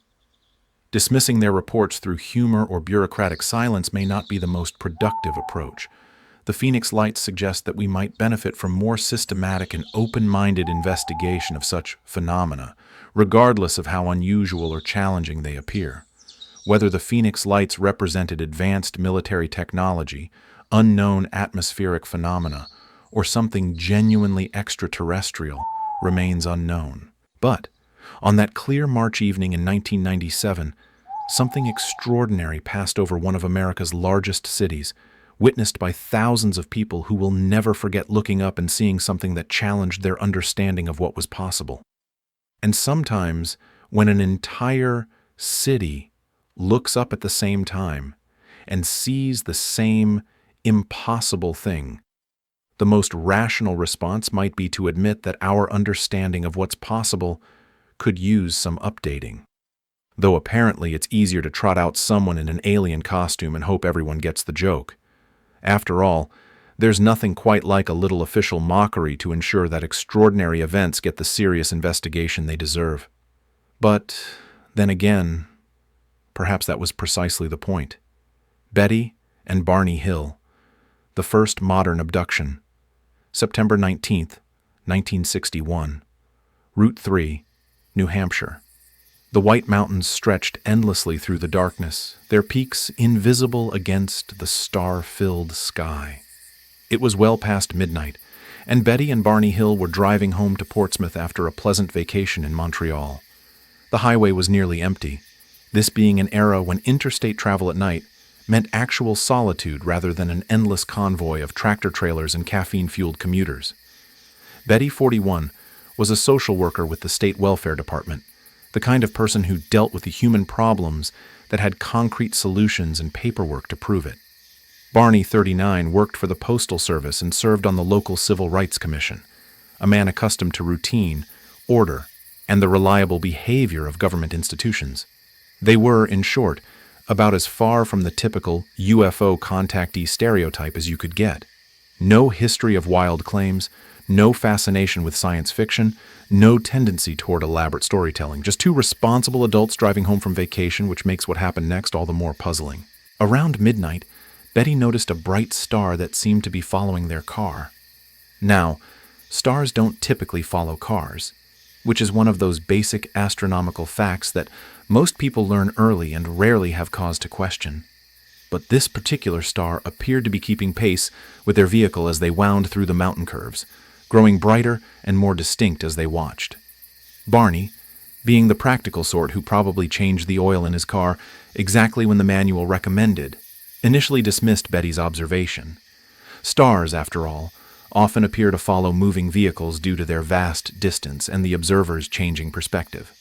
dismissing their reports through humor or bureaucratic silence may not be the most productive approach. The Phoenix Lights suggest that we might benefit from more systematic and open-minded investigation of such phenomena, regardless of how unusual or challenging they appear. Whether the Phoenix Lights represented advanced military technology, unknown atmospheric phenomena, or something genuinely extraterrestrial remains unknown. But on that clear March evening in 1997, something extraordinary passed over one of America's largest cities, witnessed by thousands of people who will never forget looking up and seeing something that challenged their understanding of what was possible. And sometimes, when an entire city looks up at the same time and sees the same impossible thing, the most rational response might be to admit that our understanding of what's possible could use some updating. Though apparently it's easier to trot out someone in an alien costume and hope everyone gets the joke. After all, there's nothing quite like a little official mockery to ensure that extraordinary events get the serious investigation they deserve. But then again, perhaps that was precisely the point. Betty and Barney Hill, the first modern abduction, September 19th, 1961, Route 3, New Hampshire. The White Mountains stretched endlessly through the darkness, their peaks invisible against the star-filled sky. It was well past midnight, and Betty and Barney Hill were driving home to Portsmouth after a pleasant vacation in Montreal. The highway was nearly empty, this being an era when interstate travel at night meant actual solitude rather than an endless convoy of tractor-trailers and caffeine-fueled commuters. Betty, 41, was a social worker with the state welfare department, the kind of person who dealt with the human problems that had concrete solutions and paperwork to prove it. Barney, 39, worked for the Postal Service and served on the local Civil Rights Commission. a man accustomed to routine, order, and the reliable behavior of government institutions. They were, in short, about as far from the typical UFO contactee stereotype as you could get. No history of wild claims, no fascination with science fiction, no tendency toward elaborate storytelling, just two responsible adults driving home from vacation, which makes what happened next all the more puzzling. Around midnight, Betty noticed a bright star that seemed to be following their car. Now, stars don't typically follow cars, which is one of those basic astronomical facts that most people learn early and rarely have cause to question. But this particular star appeared to be keeping pace with their vehicle as they wound through the mountain curves, growing brighter and more distinct as they watched. Barney, being the practical sort who probably changed the oil in his car exactly when the manual recommended, initially dismissed Betty's observation. Stars, after all, often appear to follow moving vehicles due to their vast distance and the observer's changing perspective.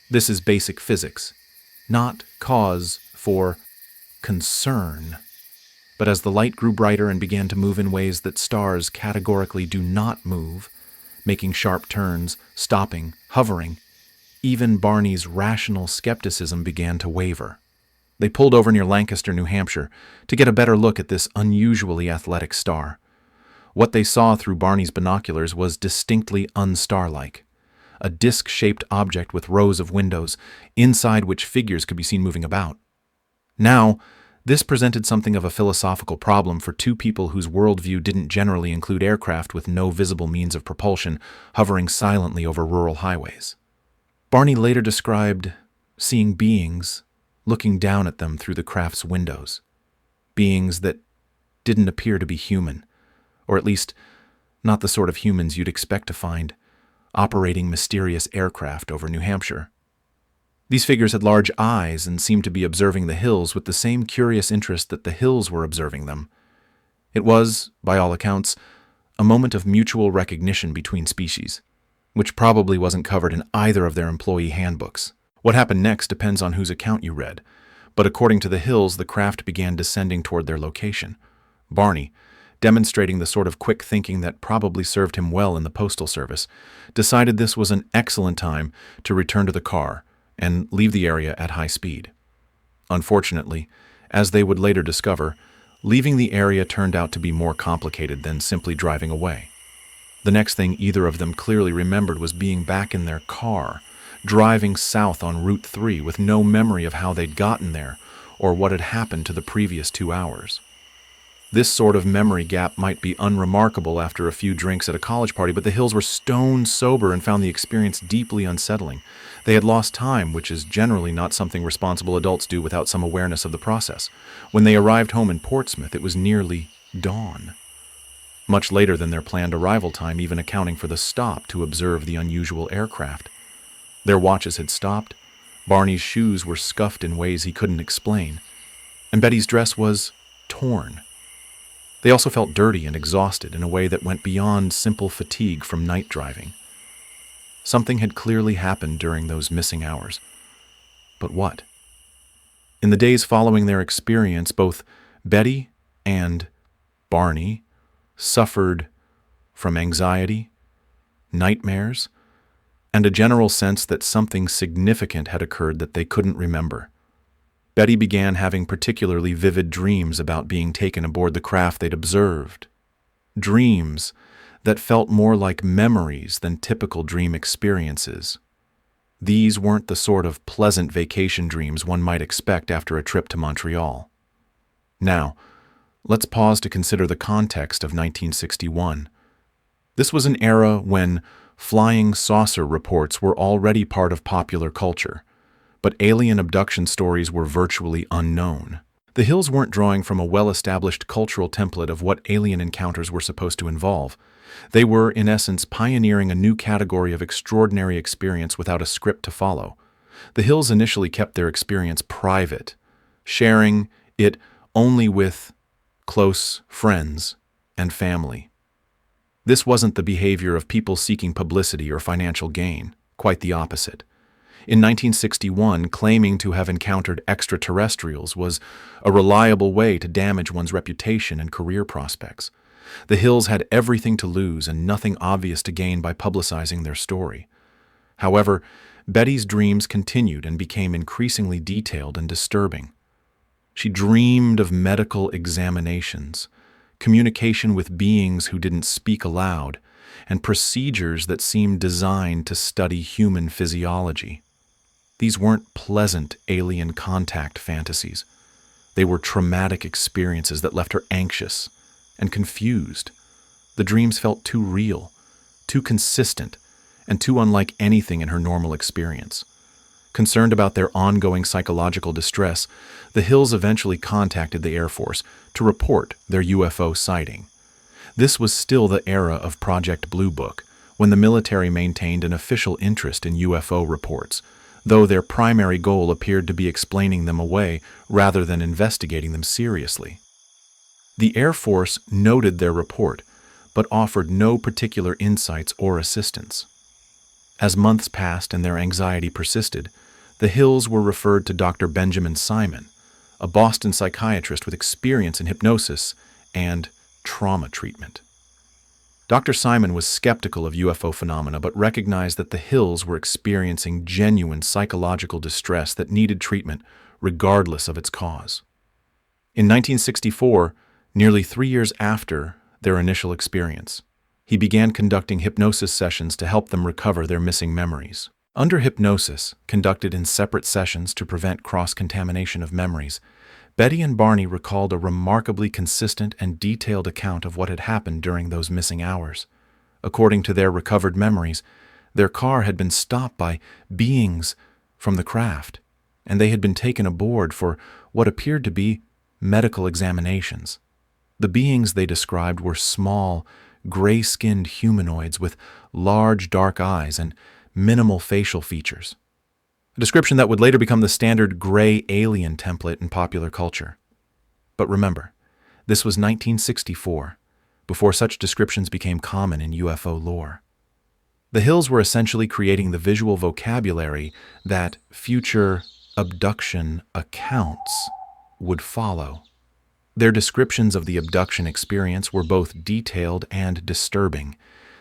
This is basic physics, not cause for concern. But as the light grew brighter and began to move in ways that stars categorically do not move, making sharp turns, stopping, hovering, even Barney's rational skepticism began to waver. They pulled over near Lancaster, New Hampshire, to get a better look at this unusually athletic star. What they saw through Barney's binoculars was distinctly unstar-like, a disc-shaped object with rows of windows, inside which figures could be seen moving about. Now, this presented something of a philosophical problem for two people whose worldview didn't generally include aircraft with no visible means of propulsion hovering silently over rural highways. Barney later described seeing beings looking down at them through the craft's windows, beings that didn't appear to be human, or at least not the sort of humans you'd expect to find operating mysterious aircraft over New Hampshire. These figures had large eyes and seemed to be observing the hills with the same curious interest that the hills were observing them. It was, by all accounts, a moment of mutual recognition between species, which probably wasn't covered in either of their employee handbooks. What happened next depends on whose account you read, but according to the hills, the craft began descending toward their location. Barney, demonstrating the sort of quick thinking that probably served him well in the postal service, decided this was an excellent time to return to the car and leave the area at high speed. Unfortunately, as they would later discover, leaving the area turned out to be more complicated than simply driving away. The next thing either of them clearly remembered was being back in their car, driving south on Route 3 with no memory of how they'd gotten there or what had happened to the previous 2 hours. This sort of memory gap might be unremarkable after a few drinks at a college party, but the Hills were stone sober and found the experience deeply unsettling. They had lost time, which is generally not something responsible adults do without some awareness of the process. When they arrived home in Portsmouth, it was nearly dawn, much later than their planned arrival time, even accounting for the stop to observe the unusual aircraft. Their watches had stopped, Barney's shoes were scuffed in ways he couldn't explain, and Betty's dress was torn. They also felt dirty and exhausted in a way that went beyond simple fatigue from night driving. Something had clearly happened during those missing hours. But what? In the days following their experience, both Betty and Barney suffered from anxiety, nightmares, and a general sense that something significant had occurred that they couldn't remember. Betty began having particularly vivid dreams about being taken aboard the craft they'd observed. Dreams that felt more like memories than typical dream experiences. These weren't the sort of pleasant vacation dreams one might expect after a trip to Montreal. Now, let's pause to consider the context of 1961. This was an era when flying saucer reports were already part of popular culture, but alien abduction stories were virtually unknown. The Hills weren't drawing from a well-established cultural template of what alien encounters were supposed to involve. They were, in essence, pioneering a new category of extraordinary experience without a script to follow. The Hills initially kept their experience private, sharing it only with close friends and family. This wasn't the behavior of people seeking publicity or financial gain, quite the opposite. In 1961, claiming to have encountered extraterrestrials was a reliable way to damage one's reputation and career prospects. The Hills had everything to lose and nothing obvious to gain by publicizing their story. However, Betty's dreams continued and became increasingly detailed and disturbing. She dreamed of medical examinations, communication with beings who didn't speak aloud, and procedures that seemed designed to study human physiology. These weren't pleasant alien contact fantasies. They were traumatic experiences that left her anxious and confused. The dreams felt too real, too consistent, and too unlike anything in her normal experience. Concerned about their ongoing psychological distress, the Hills eventually contacted the Air Force to report their UFO sighting. This was still the era of Project Blue Book, when the military maintained an official interest in UFO reports, though their primary goal appeared to be explaining them away rather than investigating them seriously. The Air Force noted their report, but offered no particular insights or assistance. As months passed and their anxiety persisted, the Hills were referred to Dr. Benjamin Simon, a Boston psychiatrist with experience in hypnosis and trauma treatment. Dr. Simon was skeptical of UFO phenomena but recognized that the Hills were experiencing genuine psychological distress that needed treatment regardless of its cause. In 1964, nearly 3 years after their initial experience, he began conducting hypnosis sessions to help them recover their missing memories. Under hypnosis, conducted in separate sessions to prevent cross-contamination of memories, Betty and Barney recalled a remarkably consistent and detailed account of what had happened during those missing hours. According to their recovered memories, their car had been stopped by beings from the craft, and they had been taken aboard for what appeared to be medical examinations. The beings they described were small, gray-skinned humanoids with large dark eyes and minimal facial features, a description that would later become the standard gray alien template in popular culture. But remember, this was 1964, before such descriptions became common in UFO lore. The Hills were essentially creating the visual vocabulary that future abduction accounts would follow. Their descriptions of the abduction experience were both detailed and disturbing.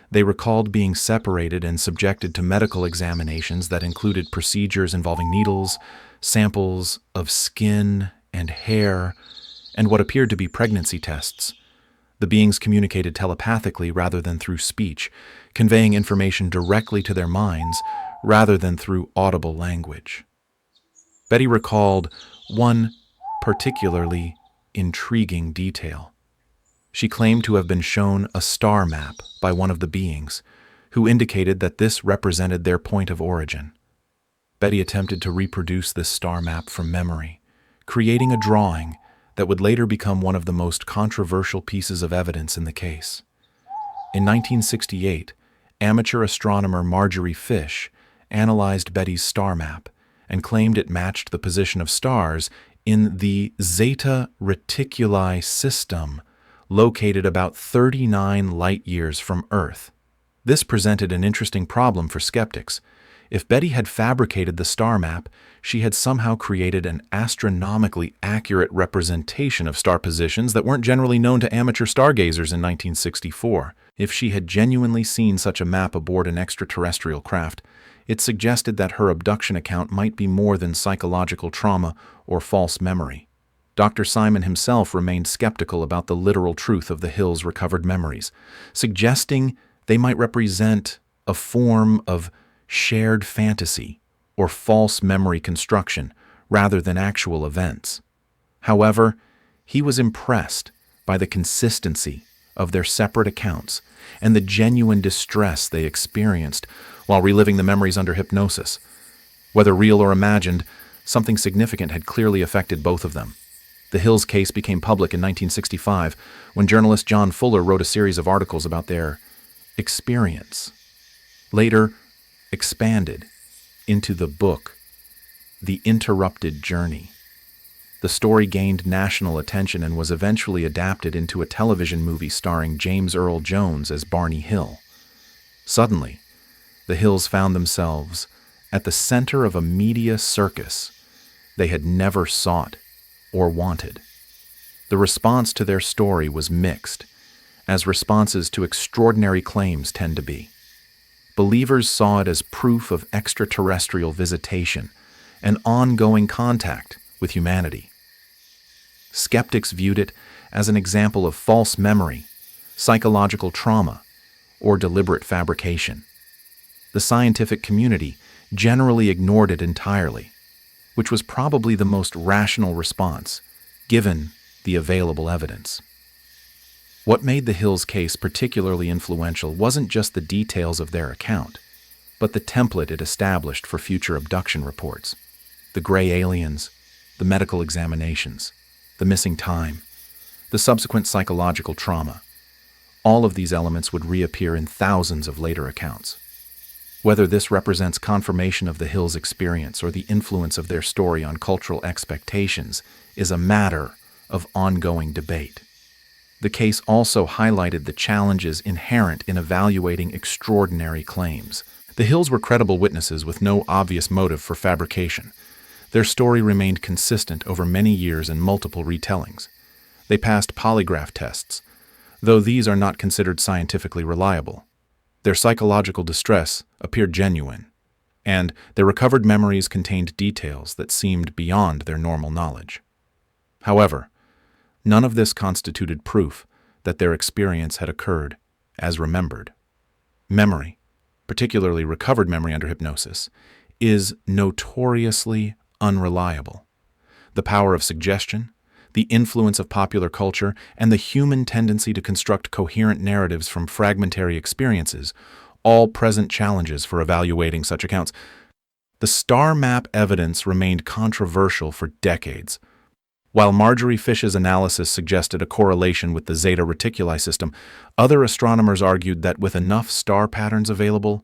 They recalled being separated and subjected to medical examinations that included procedures involving needles, samples of skin and hair, and what appeared to be pregnancy tests. The beings communicated telepathically rather than through speech, conveying information directly to their minds rather than through audible language. Betty recalled one particularly intriguing detail. She claimed to have been shown a star map by one of the beings, who indicated that this represented their point of origin. Betty attempted to reproduce this star map from memory, creating a drawing that would later become one of the most controversial pieces of evidence in the case. In 1968, amateur astronomer Marjorie Fish analyzed Betty's star map and claimed it matched the position of stars in the Zeta Reticuli system, located about 39 light-years from Earth. This presented an interesting problem for skeptics. If Betty had fabricated the star map, she had somehow created an astronomically accurate representation of star positions that weren't generally known to amateur stargazers in 1964. If she had genuinely seen such a map aboard an extraterrestrial craft, it suggested that her abduction account might be more than psychological trauma or false memory. Dr. Simon himself remained skeptical about the literal truth of the Hills' recovered memories, suggesting they might represent a form of shared fantasy or false memory construction rather than actual events. However, he was impressed by the consistency of their separate accounts and the genuine distress they experienced while reliving the memories under hypnosis. Whether real or imagined, something significant had clearly affected both of them. The Hills case became public in 1965 when journalist John Fuller wrote a series of articles about their experience, later expanded into the book, The Interrupted Journey. The story gained national attention and was eventually adapted into a television movie starring James Earl Jones as Barney Hill. Suddenly, the Hills found themselves at the center of a media circus they had never sought or wanted. The response to their story was mixed, as responses to extraordinary claims tend to be. Believers saw it as proof of extraterrestrial visitation and ongoing contact with humanity. Skeptics viewed it as an example of false memory, psychological trauma, or deliberate fabrication. The scientific community generally ignored it entirely, which was probably the most rational response, given the available evidence. What made the Hills case particularly influential wasn't just the details of their account, but the template it established for future abduction reports. The gray aliens, the medical examinations, the missing time, the subsequent psychological trauma. All of these elements would reappear in thousands of later accounts. Whether this represents confirmation of the Hills experience or the influence of their story on cultural expectations is a matter of ongoing debate. The case also highlighted the challenges inherent in evaluating extraordinary claims. The Hills were credible witnesses with no obvious motive for fabrication. Their story remained consistent over many years and multiple retellings. They passed polygraph tests, though these are not considered scientifically reliable. Their psychological distress appeared genuine, and their recovered memories contained details that seemed beyond their normal knowledge. However, none of this constituted proof that their experience had occurred as remembered. Memory, particularly recovered memory under hypnosis, is notoriously unreliable. The power of suggestion, the influence of popular culture, and the human tendency to construct coherent narratives from fragmentary experiences all present challenges for evaluating such accounts. The star map evidence remained controversial for decades. While Marjorie Fish's analysis suggested a correlation with the Zeta Reticuli system, other astronomers argued that with enough star patterns available,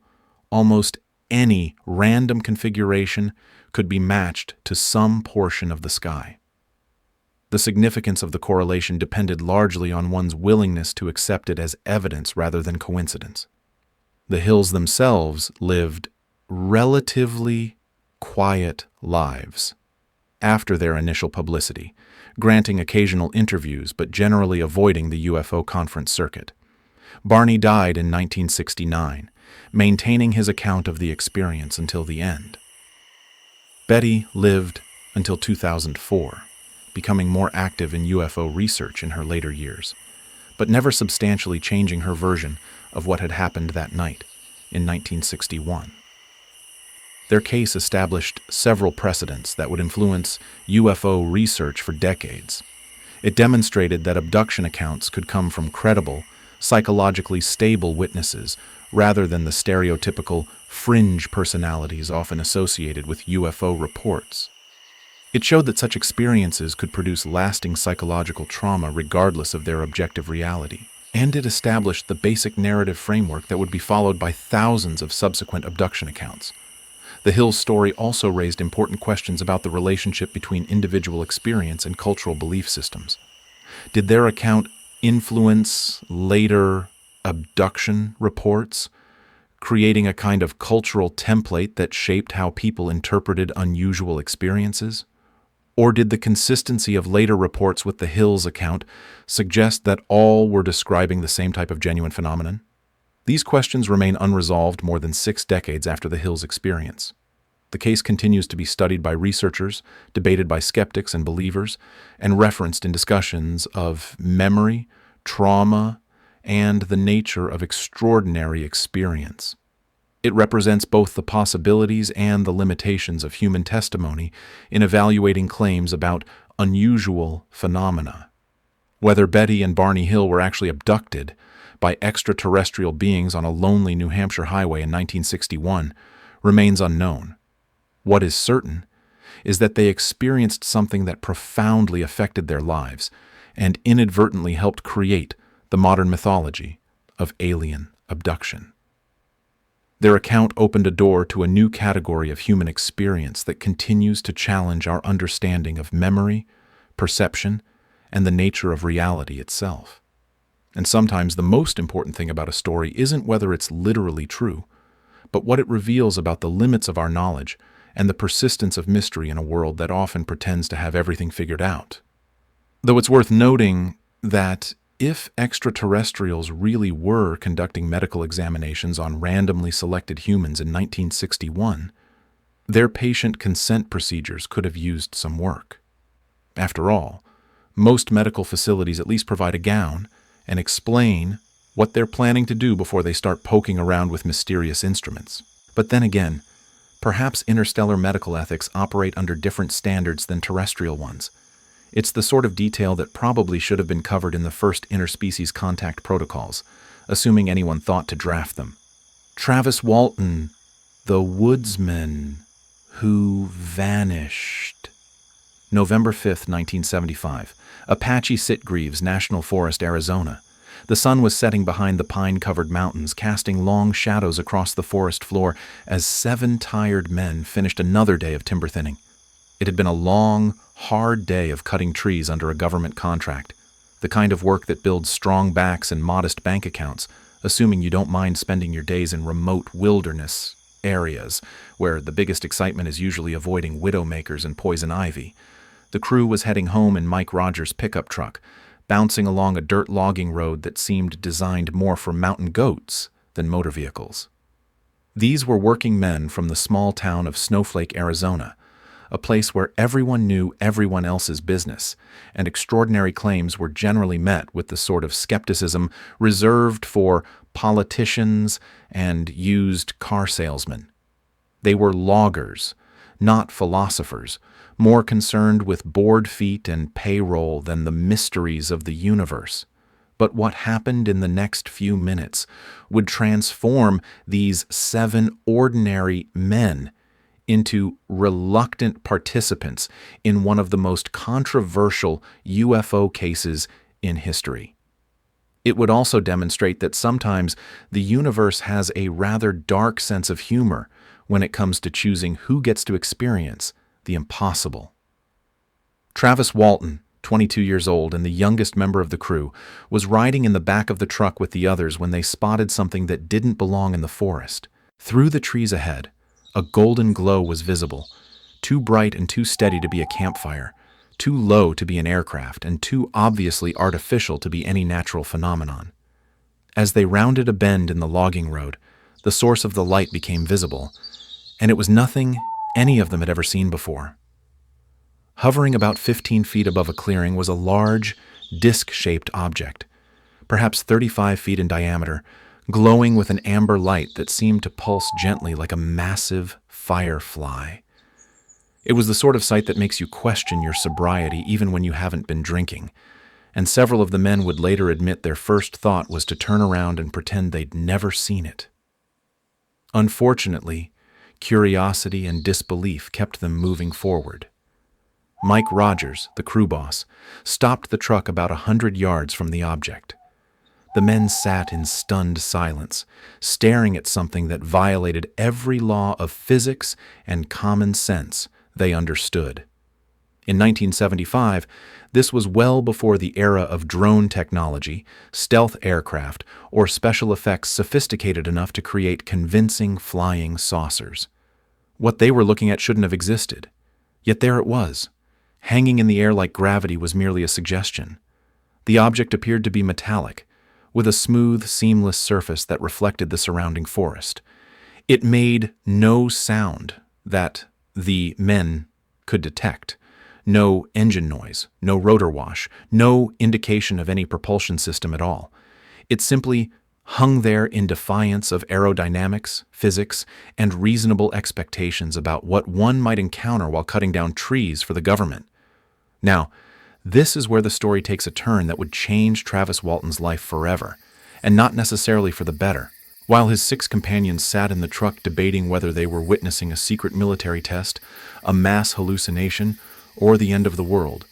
almost any random configuration could be matched to some portion of the sky. The significance of the correlation depended largely on one's willingness to accept it as evidence rather than coincidence. The Hills themselves lived relatively quiet lives after their initial publicity, granting occasional interviews but generally avoiding the UFO conference circuit. Barney died in 1969, maintaining his account of the experience until the end. Betty lived until 2004, becoming more active in UFO research in her later years, but never substantially changing her version of what had happened that night in 1961. Their case established several precedents that would influence UFO research for decades. It demonstrated that abduction accounts could come from credible, psychologically stable witnesses rather than the stereotypical fringe personalities often associated with UFO reports. It showed that such experiences could produce lasting psychological trauma regardless of their objective reality, and it established the basic narrative framework that would be followed by thousands of subsequent abduction accounts. The Hills story also raised important questions about the relationship between individual experience and cultural belief systems. Did their account influence later abduction reports, creating a kind of cultural template that shaped how people interpreted unusual experiences? Or did the consistency of later reports with the Hills account suggest that all were describing the same type of genuine phenomenon? These questions remain unresolved more than 6 decades after the Hills experience. The case continues to be studied by researchers, debated by skeptics and believers, and referenced in discussions of memory, trauma, and the nature of extraordinary experience. It represents both the possibilities and the limitations of human testimony in evaluating claims about unusual phenomena. Whether Betty and Barney Hill were actually abducted by extraterrestrial beings on a lonely New Hampshire highway in 1961 remains unknown. What is certain is that they experienced something that profoundly affected their lives and inadvertently helped create the modern mythology of alien abduction. Their account opened a door to a new category of human experience that continues to challenge our understanding of memory, perception, and the nature of reality itself. And sometimes the most important thing about a story isn't whether it's literally true, but what it reveals about the limits of our knowledge and the persistence of mystery in a world that often pretends to have everything figured out. Though it's worth noting that if extraterrestrials really were conducting medical examinations on randomly selected humans in 1961, their patient consent procedures could have used some work. After all, most medical facilities at least provide a gown and explain what they're planning to do before they start poking around with mysterious instruments. But then again, perhaps interstellar medical ethics operate under different standards than terrestrial ones. It's the sort of detail that probably should have been covered in the first interspecies contact protocols, assuming anyone thought to draft them. Travis Walton, the woodsman who vanished. November 5, 1975, Apache Sitgreaves National Forest, Arizona. The sun was setting behind the pine-covered mountains, casting long shadows across the forest floor as 7 tired men finished another day of timber thinning. It had been a long, hard day of cutting trees under a government contract, the kind of work that builds strong backs and modest bank accounts, assuming you don't mind spending your days in remote wilderness areas, where the biggest excitement is usually avoiding widowmakers and poison ivy. The crew was heading home in Mike Rogers' pickup truck, bouncing along a dirt logging road that seemed designed more for mountain goats than motor vehicles. These were working men from the small town of Snowflake, Arizona, a place where everyone knew everyone else's business, and extraordinary claims were generally met with the sort of skepticism reserved for politicians and used car salesmen. They were loggers, not philosophers, more concerned with board feet and payroll than the mysteries of the universe. But what happened in the next few minutes would transform these 7 ordinary men into reluctant participants in one of the most controversial UFO cases in history. It would also demonstrate that sometimes the universe has a rather dark sense of humor when it comes to choosing who gets to experience the impossible. Travis Walton, 22 years old and the youngest member of the crew, was riding in the back of the truck with the others when they spotted something that didn't belong in the forest. Through the trees ahead, a golden glow was visible, too bright and too steady to be a campfire, too low to be an aircraft, and too obviously artificial to be any natural phenomenon. As they rounded a bend in the logging road, the source of the light became visible, and it was nothing any of them had ever seen before. Hovering about 15 feet above a clearing was a large, disc-shaped object, perhaps 35 feet in diameter, glowing with an amber light that seemed to pulse gently like a massive firefly. It was the sort of sight that makes you question your sobriety even when you haven't been drinking, and several of the men would later admit their first thought was to turn around and pretend they'd never seen it. Unfortunately, curiosity and disbelief kept them moving forward. Mike Rogers, the crew boss, stopped the truck about 100 yards from the object. The men sat in stunned silence, staring at something that violated every law of physics and common sense they understood. In 1975, this was well before the era of drone technology, stealth aircraft, or special effects sophisticated enough to create convincing flying saucers. What they were looking at shouldn't have existed. Yet there it was. Hanging in the air like gravity was merely a suggestion. The object appeared to be metallic, with a smooth, seamless surface that reflected the surrounding forest. It made no sound that the men could detect. No engine noise, no rotor wash, no indication of any propulsion system at all. It simply hung there in defiance of aerodynamics, physics, and reasonable expectations about what one might encounter while cutting down trees for the government. Now, this is where the story takes a turn that would change Travis Walton's life forever, and not necessarily for the better. While his 6 companions sat in the truck debating whether they were witnessing a secret military test, a mass hallucination, or the end of the world,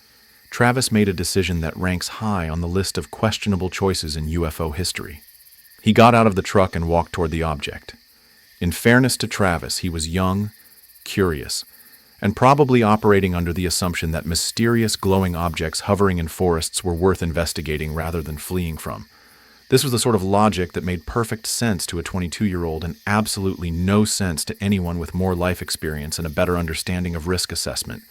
Travis made a decision that ranks high on the list of questionable choices in UFO history. He got out of the truck and walked toward the object. In fairness to Travis, he was young, curious, and probably operating under the assumption that mysterious glowing objects hovering in forests were worth investigating rather than fleeing from. This was the sort of logic that made perfect sense to a 22-year-old and absolutely no sense to anyone with more life experience and a better understanding of risk assessment.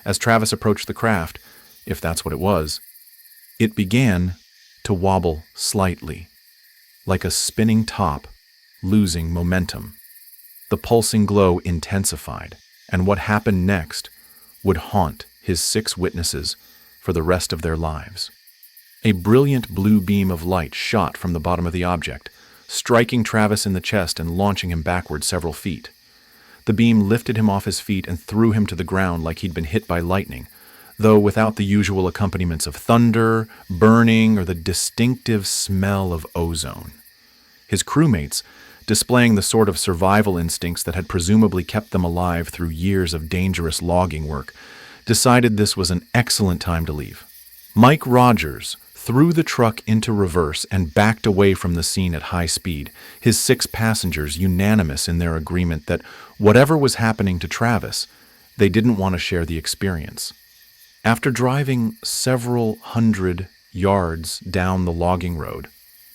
As Travis approached the craft, if that's what it was, it began to wobble slightly, like a spinning top losing momentum. The pulsing glow intensified, and what happened next would haunt his 6 witnesses for the rest of their lives. A brilliant blue beam of light shot from the bottom of the object, striking Travis in the chest and launching him backward several feet. The beam lifted him off his feet and threw him to the ground like he'd been hit by lightning, though without the usual accompaniments of thunder, burning, or the distinctive smell of ozone. His crewmates, displaying the sort of survival instincts that had presumably kept them alive through years of dangerous logging work, decided this was an excellent time to leave. Mike Rogers threw the truck into reverse and backed away from the scene at high speed, his 6 passengers unanimous in their agreement that whatever was happening to Travis, they didn't want to share the experience. After driving several hundred yards down the logging road,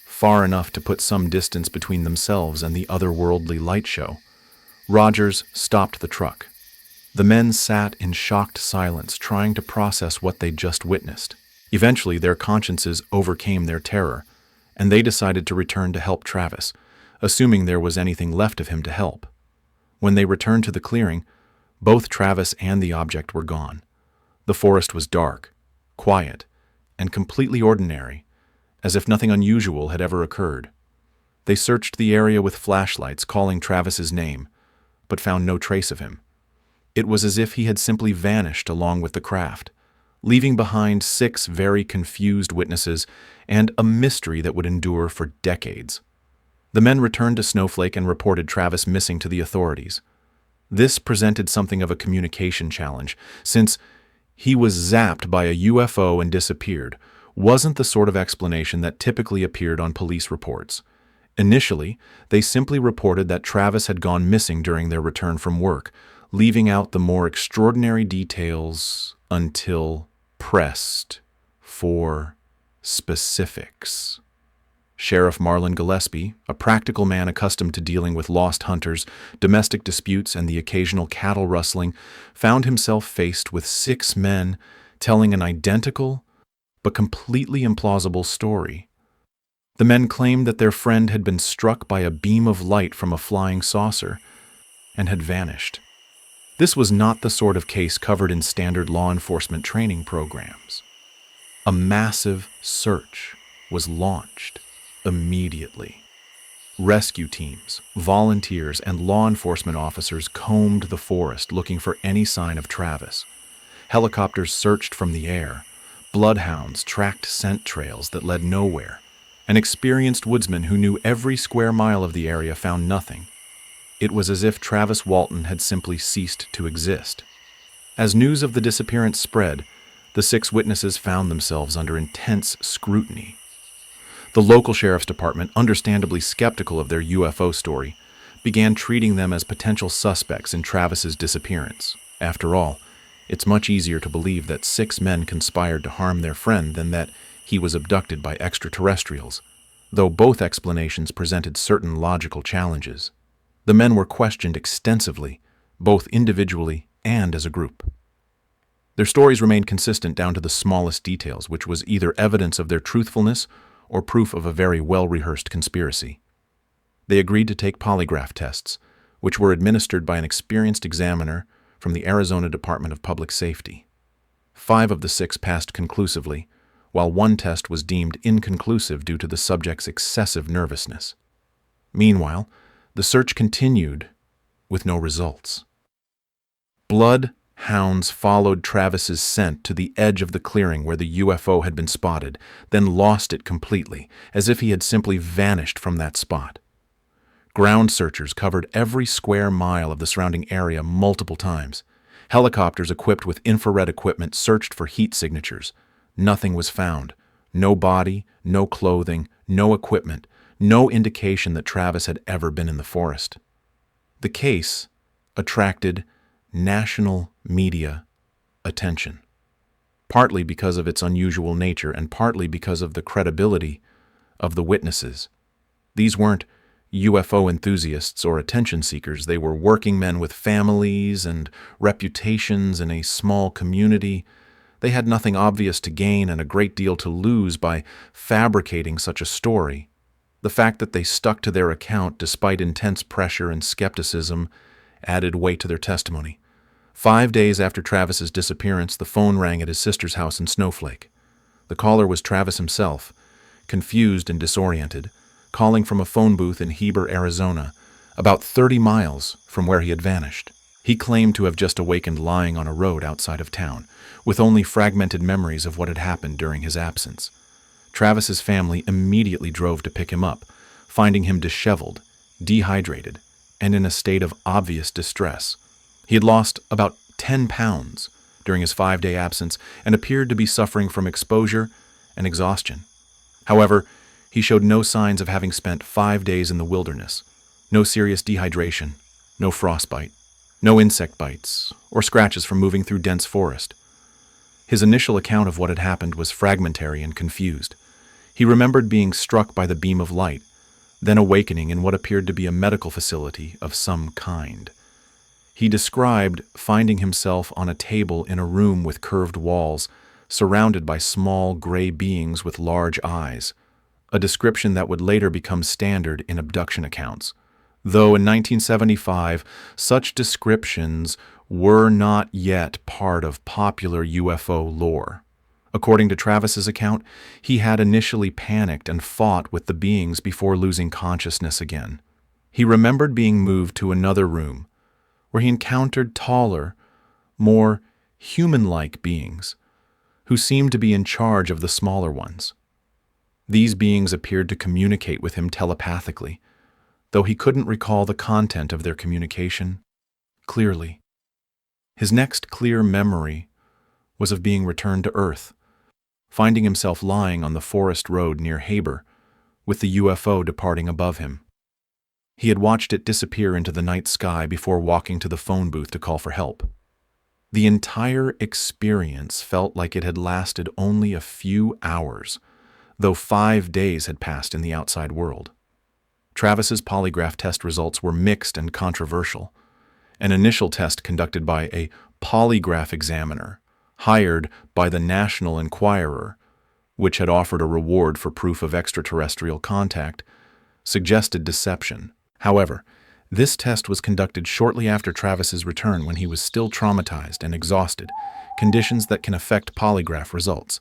far enough to put some distance between themselves and the otherworldly light show, Rogers stopped the truck. The men sat in shocked silence, trying to process what they'd just witnessed. Eventually, their consciences overcame their terror, and they decided to return to help Travis, assuming there was anything left of him to help. When they returned to the clearing, both Travis and the object were gone. The forest was dark, quiet, and completely ordinary, as if nothing unusual had ever occurred. They searched the area with flashlights, calling Travis's name, but found no trace of him. It was as if he had simply vanished along with the craft, leaving behind 6 very confused witnesses and a mystery that would endure for decades. The men returned to Snowflake and reported Travis missing to the authorities. This presented something of a communication challenge, since he was zapped by a UFO and disappeared wasn't the sort of explanation that typically appeared on police reports. Initially, they simply reported that Travis had gone missing during their return from work, leaving out the more extraordinary details until pressed for specifics. Sheriff Marlon Gillespie, a practical man accustomed to dealing with lost hunters, domestic disputes, and the occasional cattle rustling, found himself faced with 6 men telling an identical but completely implausible story. The men claimed that their friend had been struck by a beam of light from a flying saucer and had vanished. This was not the sort of case covered in standard law enforcement training programs. A massive search was launched immediately. Rescue teams, volunteers, and law enforcement officers combed the forest looking for any sign of Travis. Helicopters searched from the air. Bloodhounds tracked scent trails that led nowhere. An experienced woodsman who knew every square mile of the area found nothing. It was as if Travis Walton had simply ceased to exist. As news of the disappearance spread, the 6 witnesses found themselves under intense scrutiny. The local sheriff's department, understandably skeptical of their UFO story, began treating them as potential suspects in Travis's disappearance. After all, it's much easier to believe that 6 men conspired to harm their friend than that he was abducted by extraterrestrials, though both explanations presented certain logical challenges. The men were questioned extensively, both individually and as a group. Their stories remained consistent down to the smallest details, which was either evidence of their truthfulness or proof of a very well-rehearsed conspiracy. They agreed to take polygraph tests, which were administered by an experienced examiner from the Arizona Department of Public Safety. 5 of the 6 passed conclusively, while 1 test was deemed inconclusive due to the subject's excessive nervousness. Meanwhile, the search continued with no results. Bloodhounds followed Travis's scent to the edge of the clearing where the UFO had been spotted, then lost it completely, as if he had simply vanished from that spot. Ground searchers covered every square mile of the surrounding area multiple times. Helicopters equipped with infrared equipment searched for heat signatures. Nothing was found. No body, no clothing, no equipment, no indication that Travis had ever been in the forest. The case attracted national media attention, partly because of its unusual nature and partly because of the credibility of the witnesses. These weren't UFO enthusiasts or attention seekers. They were working men with families and reputations in a small community They had nothing obvious to gain and a great deal to lose by fabricating such a story. The fact that they stuck to their account despite intense pressure and skepticism added weight to their testimony. 5 days after Travis's disappearance, the phone rang at his sister's house in Snowflake. The caller was Travis himself, confused and disoriented, calling from a phone booth in Heber, Arizona, about 30 miles from where he had vanished. He claimed to have just awakened lying on a road outside of town, with only fragmented memories of what had happened during his absence. Travis's family immediately drove to pick him up, finding him disheveled, dehydrated, and in a state of obvious distress. He had lost about 10 pounds during his 5-day absence and appeared to be suffering from exposure and exhaustion. However, he showed no signs of having spent 5 days in the wilderness, no serious dehydration, no frostbite, no insect bites, or scratches from moving through dense forest. His initial account of what had happened was fragmentary and confused. He remembered being struck by the beam of light, then awakening in what appeared to be a medical facility of some kind. He described finding himself on a table in a room with curved walls, surrounded by small gray beings with large eyes, a description that would later become standard in abduction accounts. Though in 1975, such descriptions were not yet part of popular UFO lore. According to Travis's account, he had initially panicked and fought with the beings before losing consciousness again. He remembered being moved to another room, where he encountered taller, more human-like beings, who seemed to be in charge of the smaller ones. These beings appeared to communicate with him telepathically, though he couldn't recall the content of their communication clearly. His next clear memory was of being returned to Earth, finding himself lying on the forest road near Heber, with the UFO departing above him. He had watched it disappear into the night sky before walking to the phone booth to call for help. The entire experience felt like it had lasted only a few hours, though 5 days had passed in the outside world. Travis's polygraph test results were mixed and controversial. An initial test conducted by a polygraph examiner hired by the National Enquirer, which had offered a reward for proof of extraterrestrial contact, suggested deception. However, this test was conducted shortly after Travis's return when he was still traumatized and exhausted, conditions that can affect polygraph results.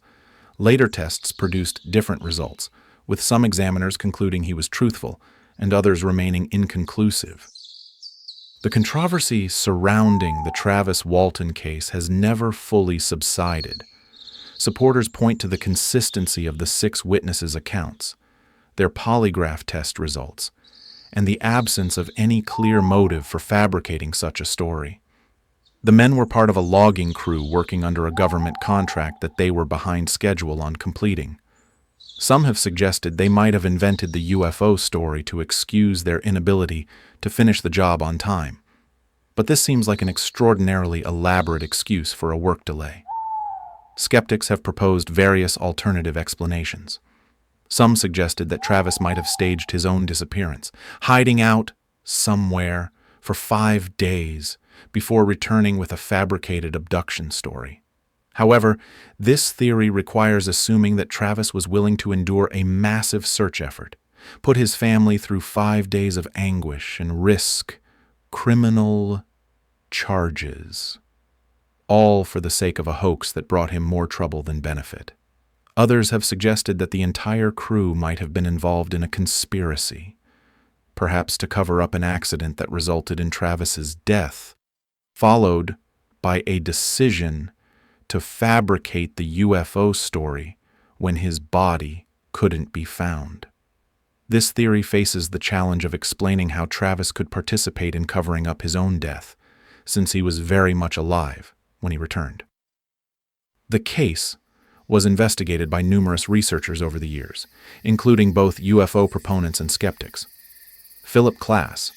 Later tests produced different results, with some examiners concluding he was truthful and others remaining inconclusive. The controversy surrounding the Travis Walton case has never fully subsided. Supporters point to the consistency of the 6 witnesses' accounts, their polygraph test results, and the absence of any clear motive for fabricating such a story. The men were part of a logging crew working under a government contract that they were behind schedule on completing. Some have suggested they might have invented the UFO story to excuse their inability to finish the job on time. But this seems like an extraordinarily elaborate excuse for a work delay. Skeptics have proposed various alternative explanations. Some suggested that Travis might have staged his own disappearance, hiding out somewhere for 5 days before returning with a fabricated abduction story. However, this theory requires assuming that Travis was willing to endure a massive search effort, put his family through 5 days of anguish, and risk criminal charges, all for the sake of a hoax that brought him more trouble than benefit. Others have suggested that the entire crew might have been involved in a conspiracy, perhaps to cover up an accident that resulted in Travis's death, followed by a decision to fabricate the UFO story when his body couldn't be found. This theory faces the challenge of explaining how Travis could participate in covering up his own death, since he was very much alive when he returned. The case was investigated by numerous researchers over the years, including both UFO proponents and skeptics. Philip Klass,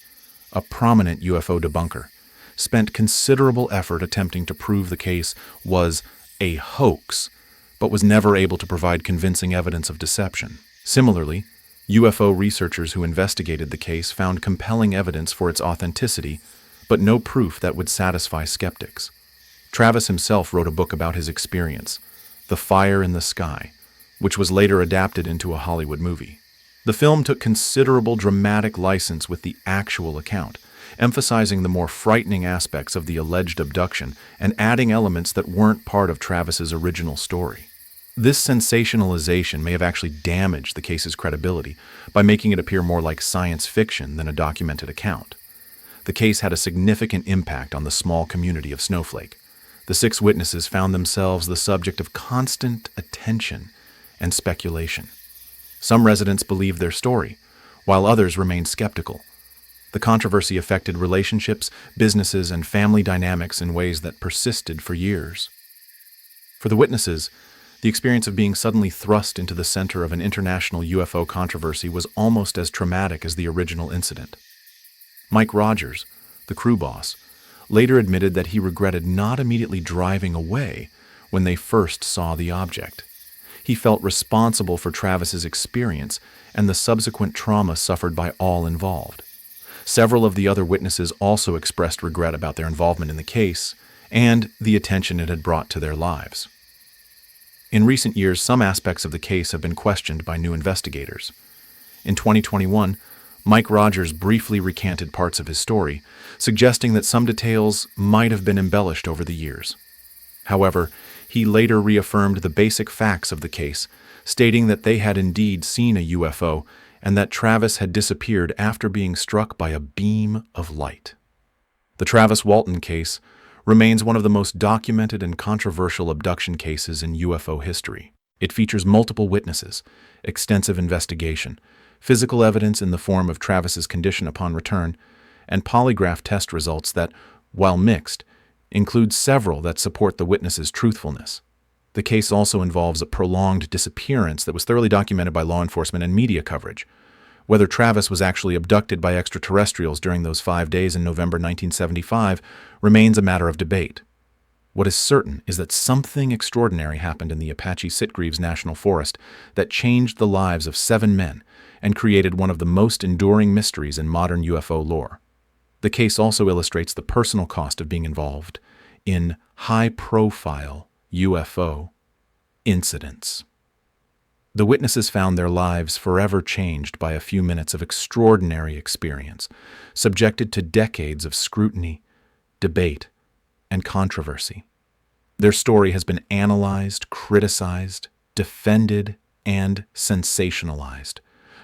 a prominent UFO debunker, spent considerable effort attempting to prove the case was a hoax, but was never able to provide convincing evidence of deception. Similarly, UFO researchers who investigated the case found compelling evidence for its authenticity, but no proof that would satisfy skeptics. Travis himself wrote a book about his experience, The Fire in the Sky, which was later adapted into a Hollywood movie. The film took considerable dramatic license with the actual account, emphasizing the more frightening aspects of the alleged abduction and adding elements that weren't part of Travis's original story. This sensationalization may have actually damaged the case's credibility by making it appear more like science fiction than a documented account. The case had a significant impact on the small community of Snowflake. The 6 witnesses found themselves the subject of constant attention and speculation. Some residents believed their story, while others remained skeptical. The controversy affected relationships, businesses, and family dynamics in ways that persisted for years. For the witnesses, the experience of being suddenly thrust into the center of an international UFO controversy was almost as traumatic as the original incident. Mike Rogers, the crew boss, later admitted that he regretted not immediately driving away when they first saw the object. He felt responsible for Travis's experience and the subsequent trauma suffered by all involved. Several of the other witnesses also expressed regret about their involvement in the case and the attention it had brought to their lives. In recent years, some aspects of the case have been questioned by new investigators. In 2021, Mike Rogers briefly recanted parts of his story, suggesting that some details might have been embellished over the years. However, he later reaffirmed the basic facts of the case, stating that they had indeed seen a UFO and that Travis had disappeared after being struck by a beam of light. The Travis Walton case remains one of the most documented and controversial abduction cases in UFO history. It features multiple witnesses, extensive investigation, physical evidence in the form of Travis's condition upon return, and polygraph test results that, while mixed, include several that support the witness's truthfulness. The case also involves a prolonged disappearance that was thoroughly documented by law enforcement and media coverage. Whether Travis was actually abducted by extraterrestrials during those 5 days in November 1975 remains a matter of debate. What is certain is that something extraordinary happened in the Apache Sitgreaves National Forest that changed the lives of 7 men and created one of the most enduring mysteries in modern UFO lore. The case also illustrates the personal cost of being involved in high-profile UFO incidents. The witnesses found their lives forever changed by a few minutes of extraordinary experience, subjected to decades of scrutiny, debate, and controversy. Their story has been analyzed, criticized, defended, and sensationalized,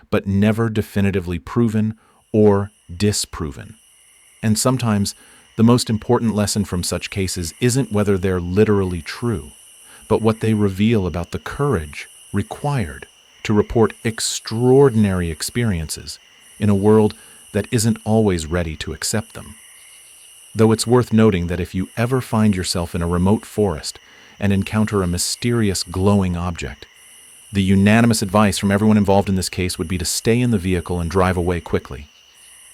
but never definitively proven or disproven. And sometimes, the most important lesson from such cases isn't whether they're literally true, but what they reveal about the courage required to report extraordinary experiences in a world that isn't always ready to accept them. Though it's worth noting that if you ever find yourself in a remote forest and encounter a mysterious glowing object, the unanimous advice from everyone involved in this case would be to stay in the vehicle and drive away quickly.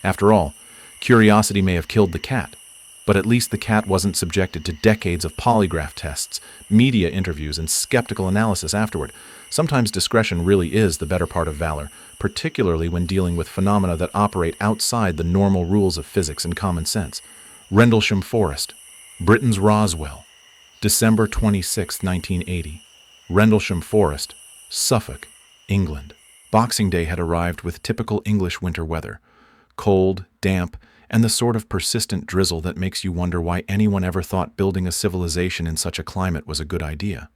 After all, curiosity may have killed the cat, but at least the cat wasn't subjected to decades of polygraph tests, media interviews, and skeptical analysis afterward. Sometimes discretion really is the better part of valor, particularly when dealing with phenomena that operate outside the normal rules of physics and common sense. Rendlesham Forest, Britain's Roswell, December 26, 1980. Rendlesham Forest, Suffolk, England. Boxing Day had arrived with typical English winter weather. Cold, damp, and the sort of persistent drizzle that makes you wonder why anyone ever thought building a civilization in such a climate was a good idea.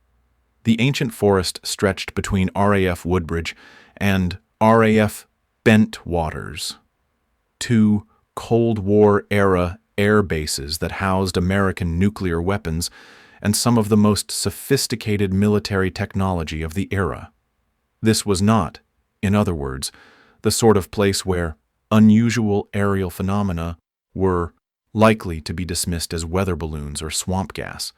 The ancient forest stretched between RAF Woodbridge and RAF Bentwaters, 2 Cold War-era air bases that housed American nuclear weapons and some of the most sophisticated military technology of the era. This was not, in other words, the sort of place where unusual aerial phenomena were likely to be dismissed as weather balloons or swamp gas.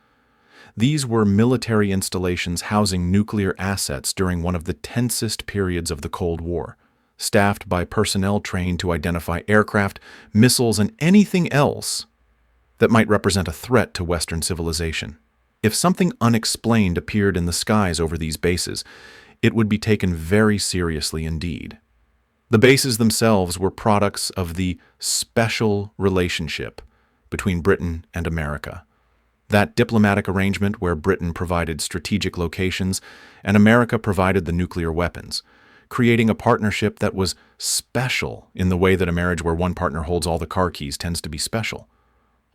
These were military installations housing nuclear assets during one of the tensest periods of the Cold War, staffed by personnel trained to identify aircraft, missiles, and anything else that might represent a threat to Western civilization. If something unexplained appeared in the skies over these bases, it would be taken very seriously indeed. The bases themselves were products of the special relationship between Britain and America. That diplomatic arrangement where Britain provided strategic locations and America provided the nuclear weapons, creating a partnership that was special in the way that a marriage where one partner holds all the car keys tends to be special.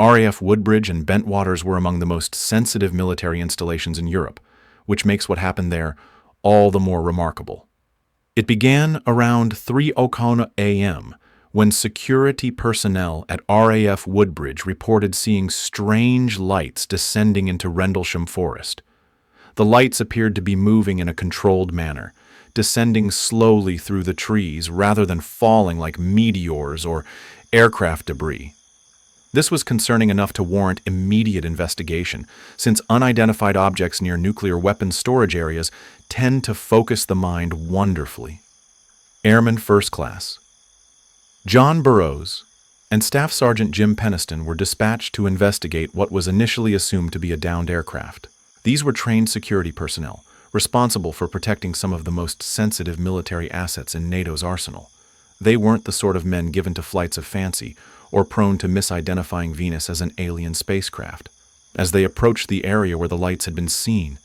RAF Woodbridge and Bentwaters were among the most sensitive military installations in Europe, which makes what happened there all the more remarkable. It began around 3:00 a.m. when security personnel at RAF Woodbridge reported seeing strange lights descending into Rendlesham Forest. The lights appeared to be moving in a controlled manner, descending slowly through the trees rather than falling like meteors or aircraft debris. This was concerning enough to warrant immediate investigation, since unidentified objects near nuclear weapons storage areas tend to focus the mind wonderfully. Airman First Class John Burroughs and Staff Sergeant Jim Penniston were dispatched to investigate what was initially assumed to be a downed aircraft. These were trained security personnel, responsible for protecting some of the most sensitive military assets in NATO's arsenal. They weren't the sort of men given to flights of fancy or prone to misidentifying Venus as an alien spacecraft. As they approached the area where the lights had been seen,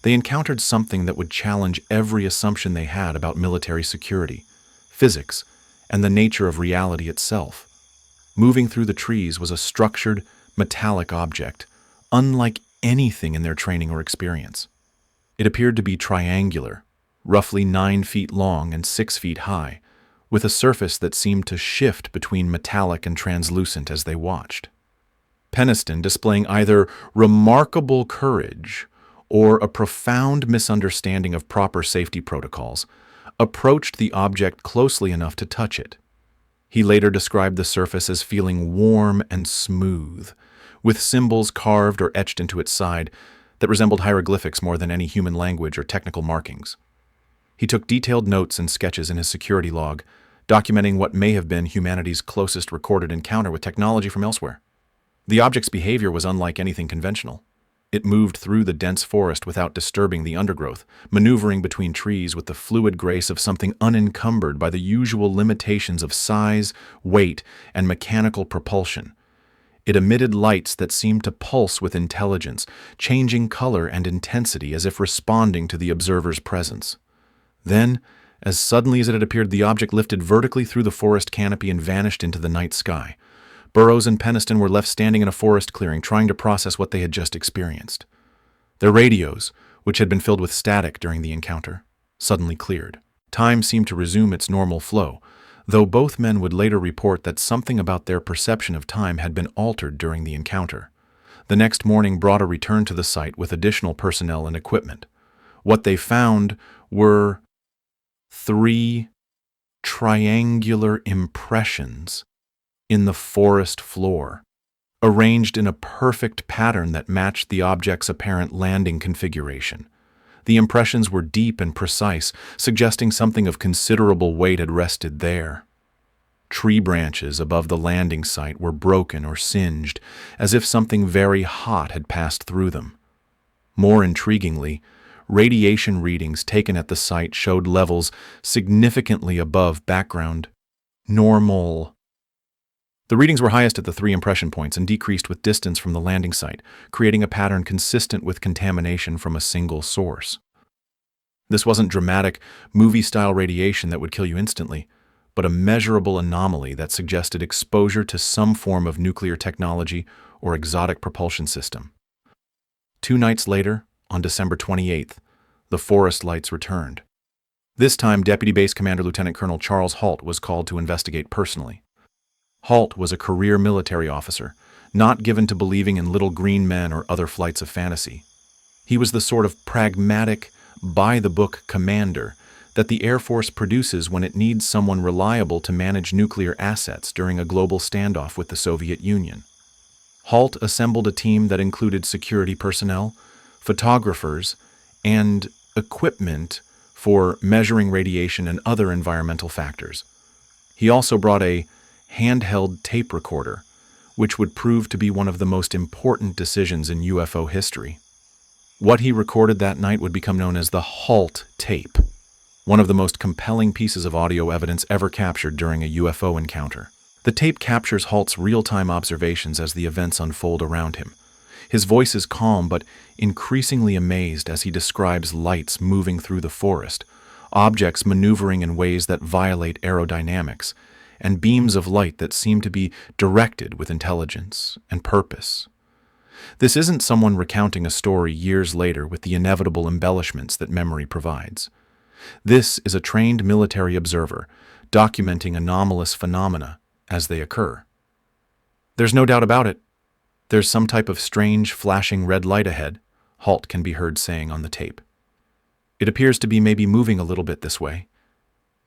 they encountered something that would challenge every assumption they had about military security, physics, and the nature of reality itself. Moving through the trees was a structured, metallic object, unlike anything in their training or experience. It appeared to be triangular, roughly 9 feet long and 6 feet high, with a surface that seemed to shift between metallic and translucent as they watched. Penniston, displaying either remarkable courage or a profound misunderstanding of proper safety protocols, approached the object closely enough to touch it. He later described the surface as feeling warm and smooth, with symbols carved or etched into its side that resembled hieroglyphics more than any human language or technical markings. He took detailed notes and sketches in his security log, documenting what may have been humanity's closest recorded encounter with technology from elsewhere. The object's behavior was unlike anything conventional. It moved through the dense forest without disturbing the undergrowth, maneuvering between trees with the fluid grace of something unencumbered by the usual limitations of size, weight, and mechanical propulsion. It emitted lights that seemed to pulse with intelligence, changing color and intensity as if responding to the observer's presence. Then, as suddenly as it had appeared, the object lifted vertically through the forest canopy and vanished into the night sky. Burroughs and Penniston were left standing in a forest clearing, trying to process what they had just experienced. Their radios, which had been filled with static during the encounter, suddenly cleared. Time seemed to resume its normal flow, though both men would later report that something about their perception of time had been altered during the encounter. The next morning brought a return to the site with additional personnel and equipment. What they found were 3 triangular impressions in the forest floor, arranged in a perfect pattern that matched the object's apparent landing configuration. The impressions were deep and precise, suggesting something of considerable weight had rested there. Tree branches above the landing site were broken or singed, as if something very hot had passed through them. More intriguingly, radiation readings taken at the site showed levels significantly above background normal. The readings were highest at the 3 impression points and decreased with distance from the landing site, creating a pattern consistent with contamination from a single source. This wasn't dramatic, movie-style radiation that would kill you instantly, but a measurable anomaly that suggested exposure to some form of nuclear technology or exotic propulsion system. 2 nights later, on December 28th, the forest lights returned. This time, Deputy Base Commander Lieutenant Colonel Charles Halt was called to investigate personally. Halt was a career military officer, not given to believing in little green men or other flights of fantasy. He was the sort of pragmatic, by-the-book commander that the Air Force produces when it needs someone reliable to manage nuclear assets during a global standoff with the Soviet Union. Halt assembled a team that included security personnel, photographers, and equipment for measuring radiation and other environmental factors. He also brought a handheld tape recorder, which would prove to be one of the most important decisions in UFO history. What he recorded that night would become known as the Halt tape, one of the most compelling pieces of audio evidence ever captured during a UFO encounter. The tape captures Halt's real-time observations as the events unfold around him. His voice is calm but increasingly amazed as he describes lights moving through the forest, objects maneuvering in ways that violate aerodynamics, and beams of light that seem to be directed with intelligence and purpose. This isn't someone recounting a story years later with the inevitable embellishments that memory provides. This is a trained military observer documenting anomalous phenomena as they occur. "There's no doubt about it. There's some type of strange, flashing red light ahead," Halt can be heard saying on the tape. "It appears to be maybe moving a little bit this way.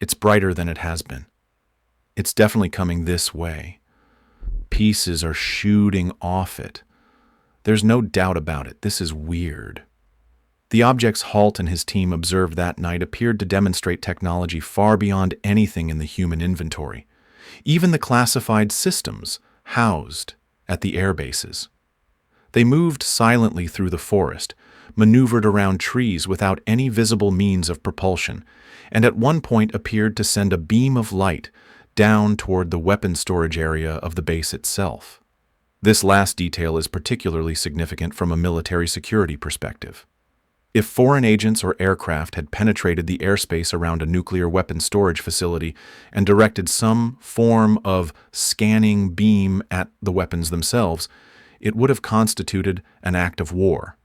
It's brighter than it has been. It's definitely coming this way. Pieces are shooting off it. There's no doubt about it. This is weird." The objects Halt and his team observed that night appeared to demonstrate technology far beyond anything in the human inventory, even the classified systems housed at the air bases. They moved silently through the forest, maneuvered around trees without any visible means of propulsion, and at one point appeared to send a beam of light down toward the weapon storage area of the base itself. This last detail is particularly significant from a military security perspective. If foreign agents or aircraft had penetrated the airspace around a nuclear weapon storage facility and directed some form of scanning beam at the weapons themselves, it would have constituted an act of war.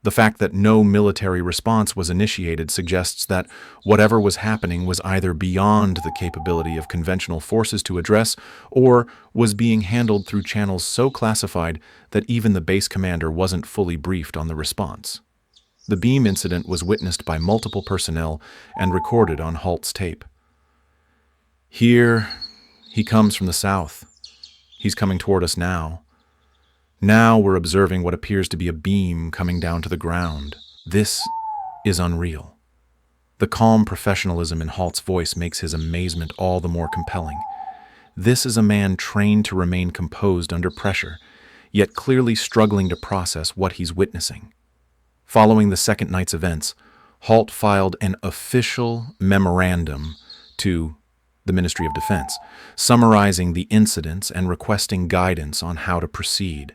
The fact that no military response was initiated suggests that whatever was happening was either beyond the capability of conventional forces to address or was being handled through channels so classified that even the base commander wasn't fully briefed on the response. The beam incident was witnessed by multiple personnel and recorded on Halt's tape. "Here, he comes from the south. He's coming toward us now. Now we're observing what appears to be a beam coming down to the ground. This is unreal." The calm professionalism in Halt's voice makes his amazement all the more compelling. This is a man trained to remain composed under pressure, yet clearly struggling to process what he's witnessing. Following the second night's events, Halt filed an official memorandum to the Ministry of Defense, summarizing the incidents and requesting guidance on how to proceed.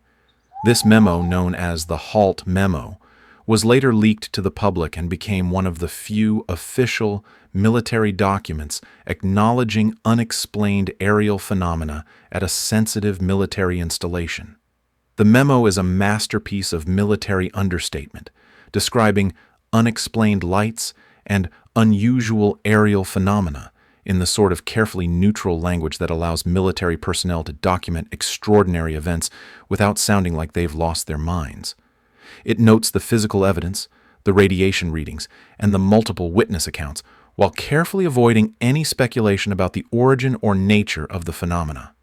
This memo, known as the Halt Memo, was later leaked to the public and became one of the few official military documents acknowledging unexplained aerial phenomena at a sensitive military installation. The memo is a masterpiece of military understatement, describing unexplained lights and unusual aerial phenomena in the sort of carefully neutral language that allows military personnel to document extraordinary events without sounding like they've lost their minds. It notes the physical evidence, the radiation readings, and the multiple witness accounts, while carefully avoiding any speculation about the origin or nature of the phenomena.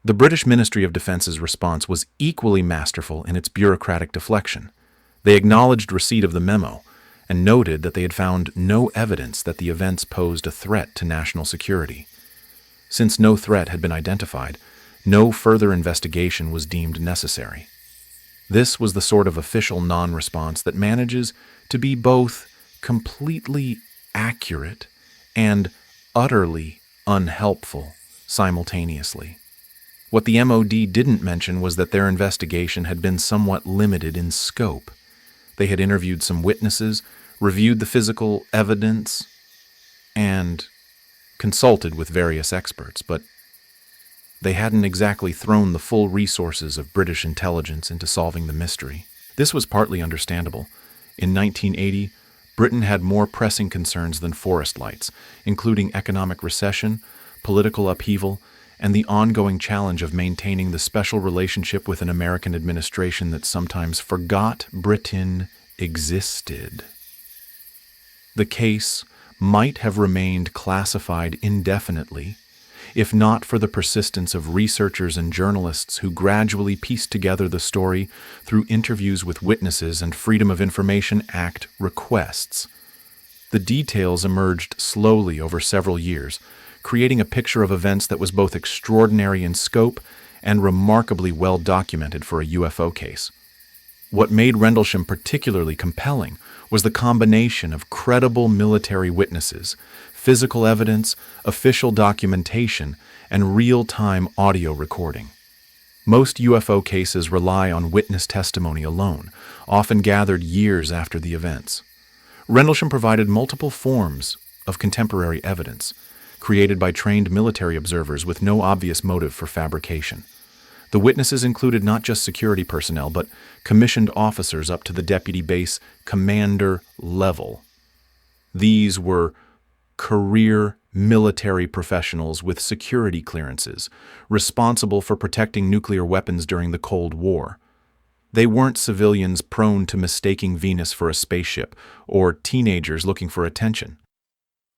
The British Ministry of Defence's response was equally masterful in its bureaucratic deflection. They acknowledged receipt of the memo and noted that they had found no evidence that the events posed a threat to national security. Since no threat had been identified, no further investigation was deemed necessary. This was the sort of official non-response that manages to be both completely accurate and utterly unhelpful simultaneously. What the MOD didn't mention was that their investigation had been somewhat limited in scope. They had interviewed some witnesses, reviewed the physical evidence, and consulted with various experts, but they hadn't exactly thrown the full resources of British intelligence into solving the mystery. This was partly understandable. In 1980, Britain had more pressing concerns than forest lights, including economic recession, political upheaval, and the ongoing challenge of maintaining the special relationship with an American administration that sometimes forgot Britain existed. The case might have remained classified indefinitely, if not for the persistence of researchers and journalists who gradually pieced together the story through interviews with witnesses and Freedom of Information Act requests. The details emerged slowly over several years, creating a picture of events that was both extraordinary in scope and remarkably well documented for a UFO case. What made Rendlesham particularly compelling was the combination of credible military witnesses, physical evidence, official documentation, and real-time audio recording. Most UFO cases rely on witness testimony alone, often gathered years after the events. Rendlesham provided multiple forms of contemporary evidence, created by trained military observers with no obvious motive for fabrication. The witnesses included not just security personnel, but commissioned officers up to the deputy base commander level. These were career military professionals with security clearances, responsible for protecting nuclear weapons during the Cold War. They weren't civilians prone to mistaking Venus for a spaceship, or teenagers looking for attention.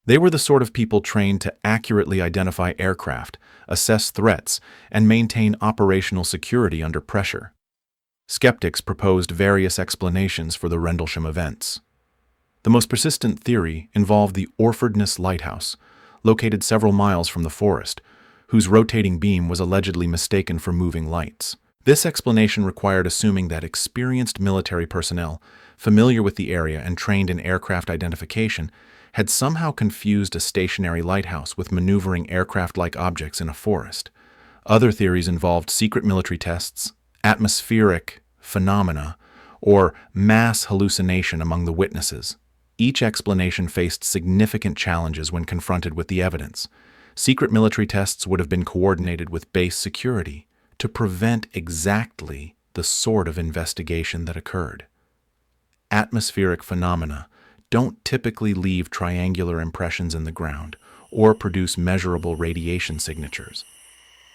They were the sort of people trained to accurately identify aircraft, assess threats, and maintain operational security under pressure. Skeptics proposed various explanations for the Rendlesham events. The most persistent theory involved the Orfordness Lighthouse, located several miles from the forest, whose rotating beam was allegedly mistaken for moving lights. This explanation required assuming that experienced military personnel, familiar with the area and trained in aircraft identification, had somehow confused a stationary lighthouse with maneuvering aircraft-like objects in a forest. Other theories involved secret military tests, atmospheric phenomena, or mass hallucination among the witnesses. Each explanation faced significant challenges when confronted with the evidence. Secret military tests would have been coordinated with base security to prevent exactly the sort of investigation that occurred. Atmospheric phenomena don't typically leave triangular impressions in the ground or produce measurable radiation signatures.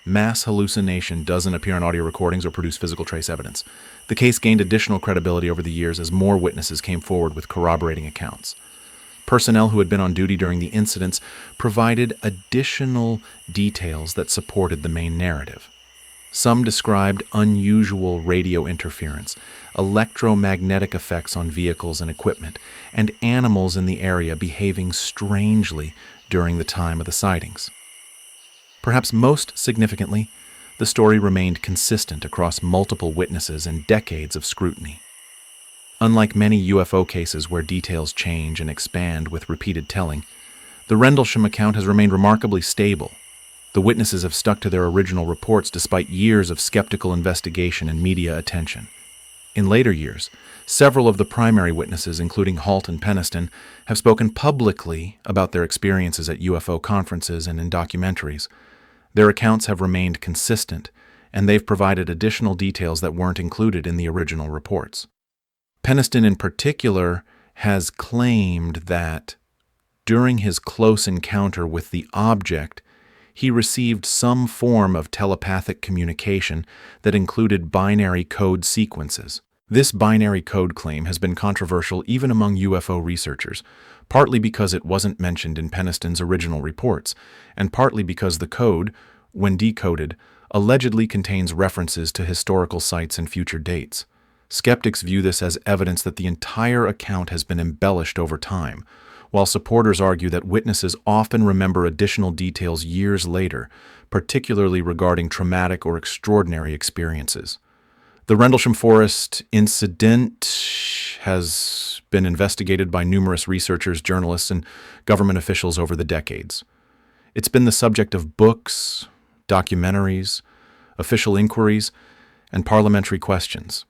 Mass hallucination doesn't appear in audio recordings or produce physical trace evidence. The case gained additional credibility over the years as more witnesses came forward with corroborating accounts. Personnel who had been on duty during the incidents provided additional details that supported the main narrative. Some described unusual radio interference, electromagnetic effects on vehicles and equipment, and animals in the area behaving strangely during the time of the sightings. Perhaps most significantly, the story remained consistent across multiple witnesses and decades of scrutiny. Unlike many UFO cases where details change and expand with repeated telling, the Rendlesham account has remained remarkably stable. The witnesses have stuck to their original reports despite years of skeptical investigation and media attention. In later years, several of the primary witnesses, including Halt and Peniston, have spoken publicly about their experiences at UFO conferences and in documentaries. Their accounts have remained consistent, and they've provided additional details that weren't included in the original reports. Peniston in particular has claimed that during his close encounter with the object, he received some form of telepathic communication that included binary code sequences. This binary code claim has been controversial even among UFO researchers, partly because it wasn't mentioned in Peniston's original reports, and partly because the code, when decoded, allegedly contains references to historical sites and future dates. Skeptics view this as evidence that the entire account has been embellished over time, while supporters argue that witnesses often remember additional details years later, particularly regarding traumatic or extraordinary experiences. The Rendlesham Forest incident has been investigated by numerous researchers, journalists, and government officials over the decades. It's been the subject of books, documentaries, official inquiries, and parliamentary questions.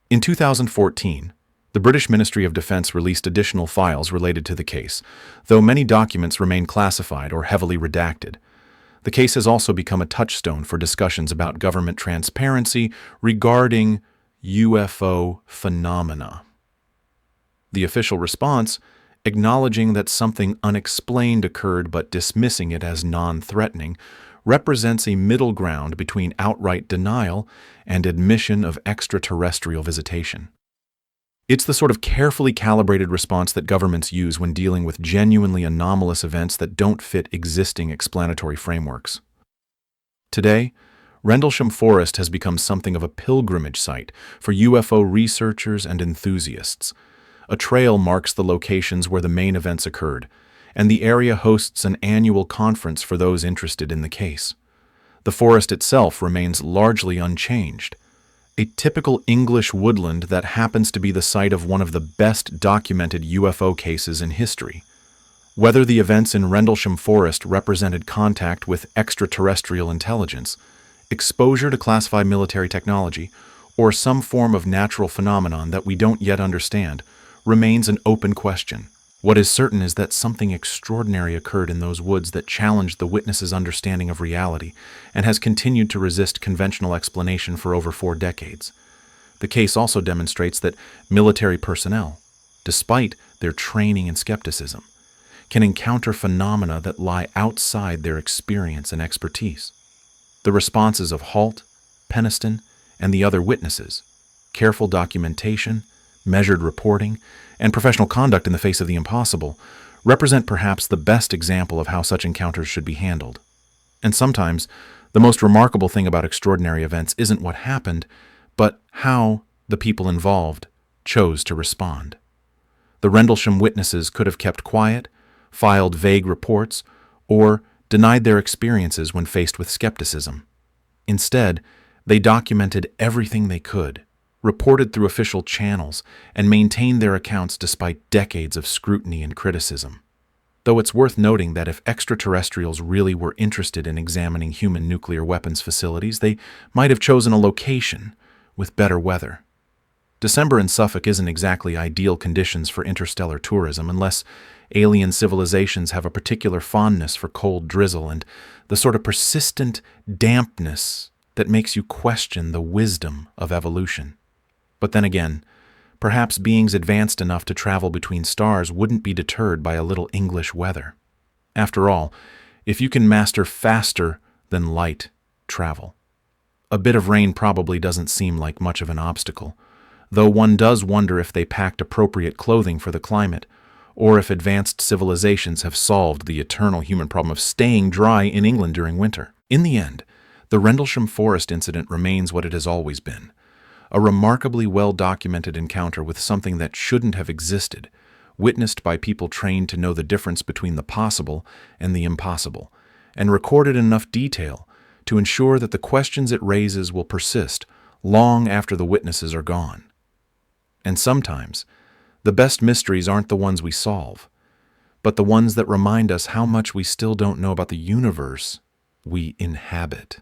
In 2014, the British Ministry of Defence released additional files related to the case, though many documents remain classified or heavily redacted. The case has also become a touchstone for discussions about government transparency regarding UFO phenomena. The official response, acknowledging that something unexplained occurred but dismissing it as non-threatening, represents a middle ground between outright denial and admission of extraterrestrial visitation. It's the sort of carefully calibrated response that governments use when dealing with genuinely anomalous events that don't fit existing explanatory frameworks. Today, Rendlesham Forest has become something of a pilgrimage site for UFO researchers and enthusiasts. A trail marks the locations where the main events occurred, and the area hosts an annual conference for those interested in the case. The forest itself remains largely unchanged, a typical English woodland that happens to be the site of one of the best documented UFO cases in history. Whether the events in Rendlesham Forest represented contact with extraterrestrial intelligence, exposure to classified military technology, or some form of natural phenomenon that we don't yet understand, remains an open question. What is certain is that something extraordinary occurred in those woods that challenged the witnesses' understanding of reality and has continued to resist conventional explanation for over 4 decades. The case also demonstrates that military personnel, despite their training and skepticism, can encounter phenomena that lie outside their experience and expertise. The responses of Halt, Peniston, and the other witnesses, careful documentation, measured reporting, and professional conduct in the face of the impossible, represent perhaps the best example of how such encounters should be handled. And sometimes, the most remarkable thing about extraordinary events isn't what happened, but how the people involved chose to respond. The Rendlesham witnesses could have kept quiet, filed vague reports, or denied their experiences when faced with skepticism. Instead, they documented everything they could, reported through official channels, and maintained their accounts despite decades of scrutiny and criticism. Though it's worth noting that if extraterrestrials really were interested in examining human nuclear weapons facilities, they might have chosen a location with better weather. December in Suffolk isn't exactly ideal conditions for interstellar tourism unless alien civilizations have a particular fondness for cold drizzle and the sort of persistent dampness that makes you question the wisdom of evolution. But then again, perhaps beings advanced enough to travel between stars wouldn't be deterred by a little English weather. After all, if you can master faster than light travel, a bit of rain probably doesn't seem like much of an obstacle, though one does wonder if they packed appropriate clothing for the climate, or if advanced civilizations have solved the eternal human problem of staying dry in England during winter. In the end, the Rendlesham Forest incident remains what it has always been: a remarkably well-documented encounter with something that shouldn't have existed, witnessed by people trained to know the difference between the possible and the impossible, and recorded in enough detail to ensure that the questions it raises will persist long after the witnesses are gone. And sometimes, the best mysteries aren't the ones we solve, but the ones that remind us how much we still don't know about the universe we inhabit.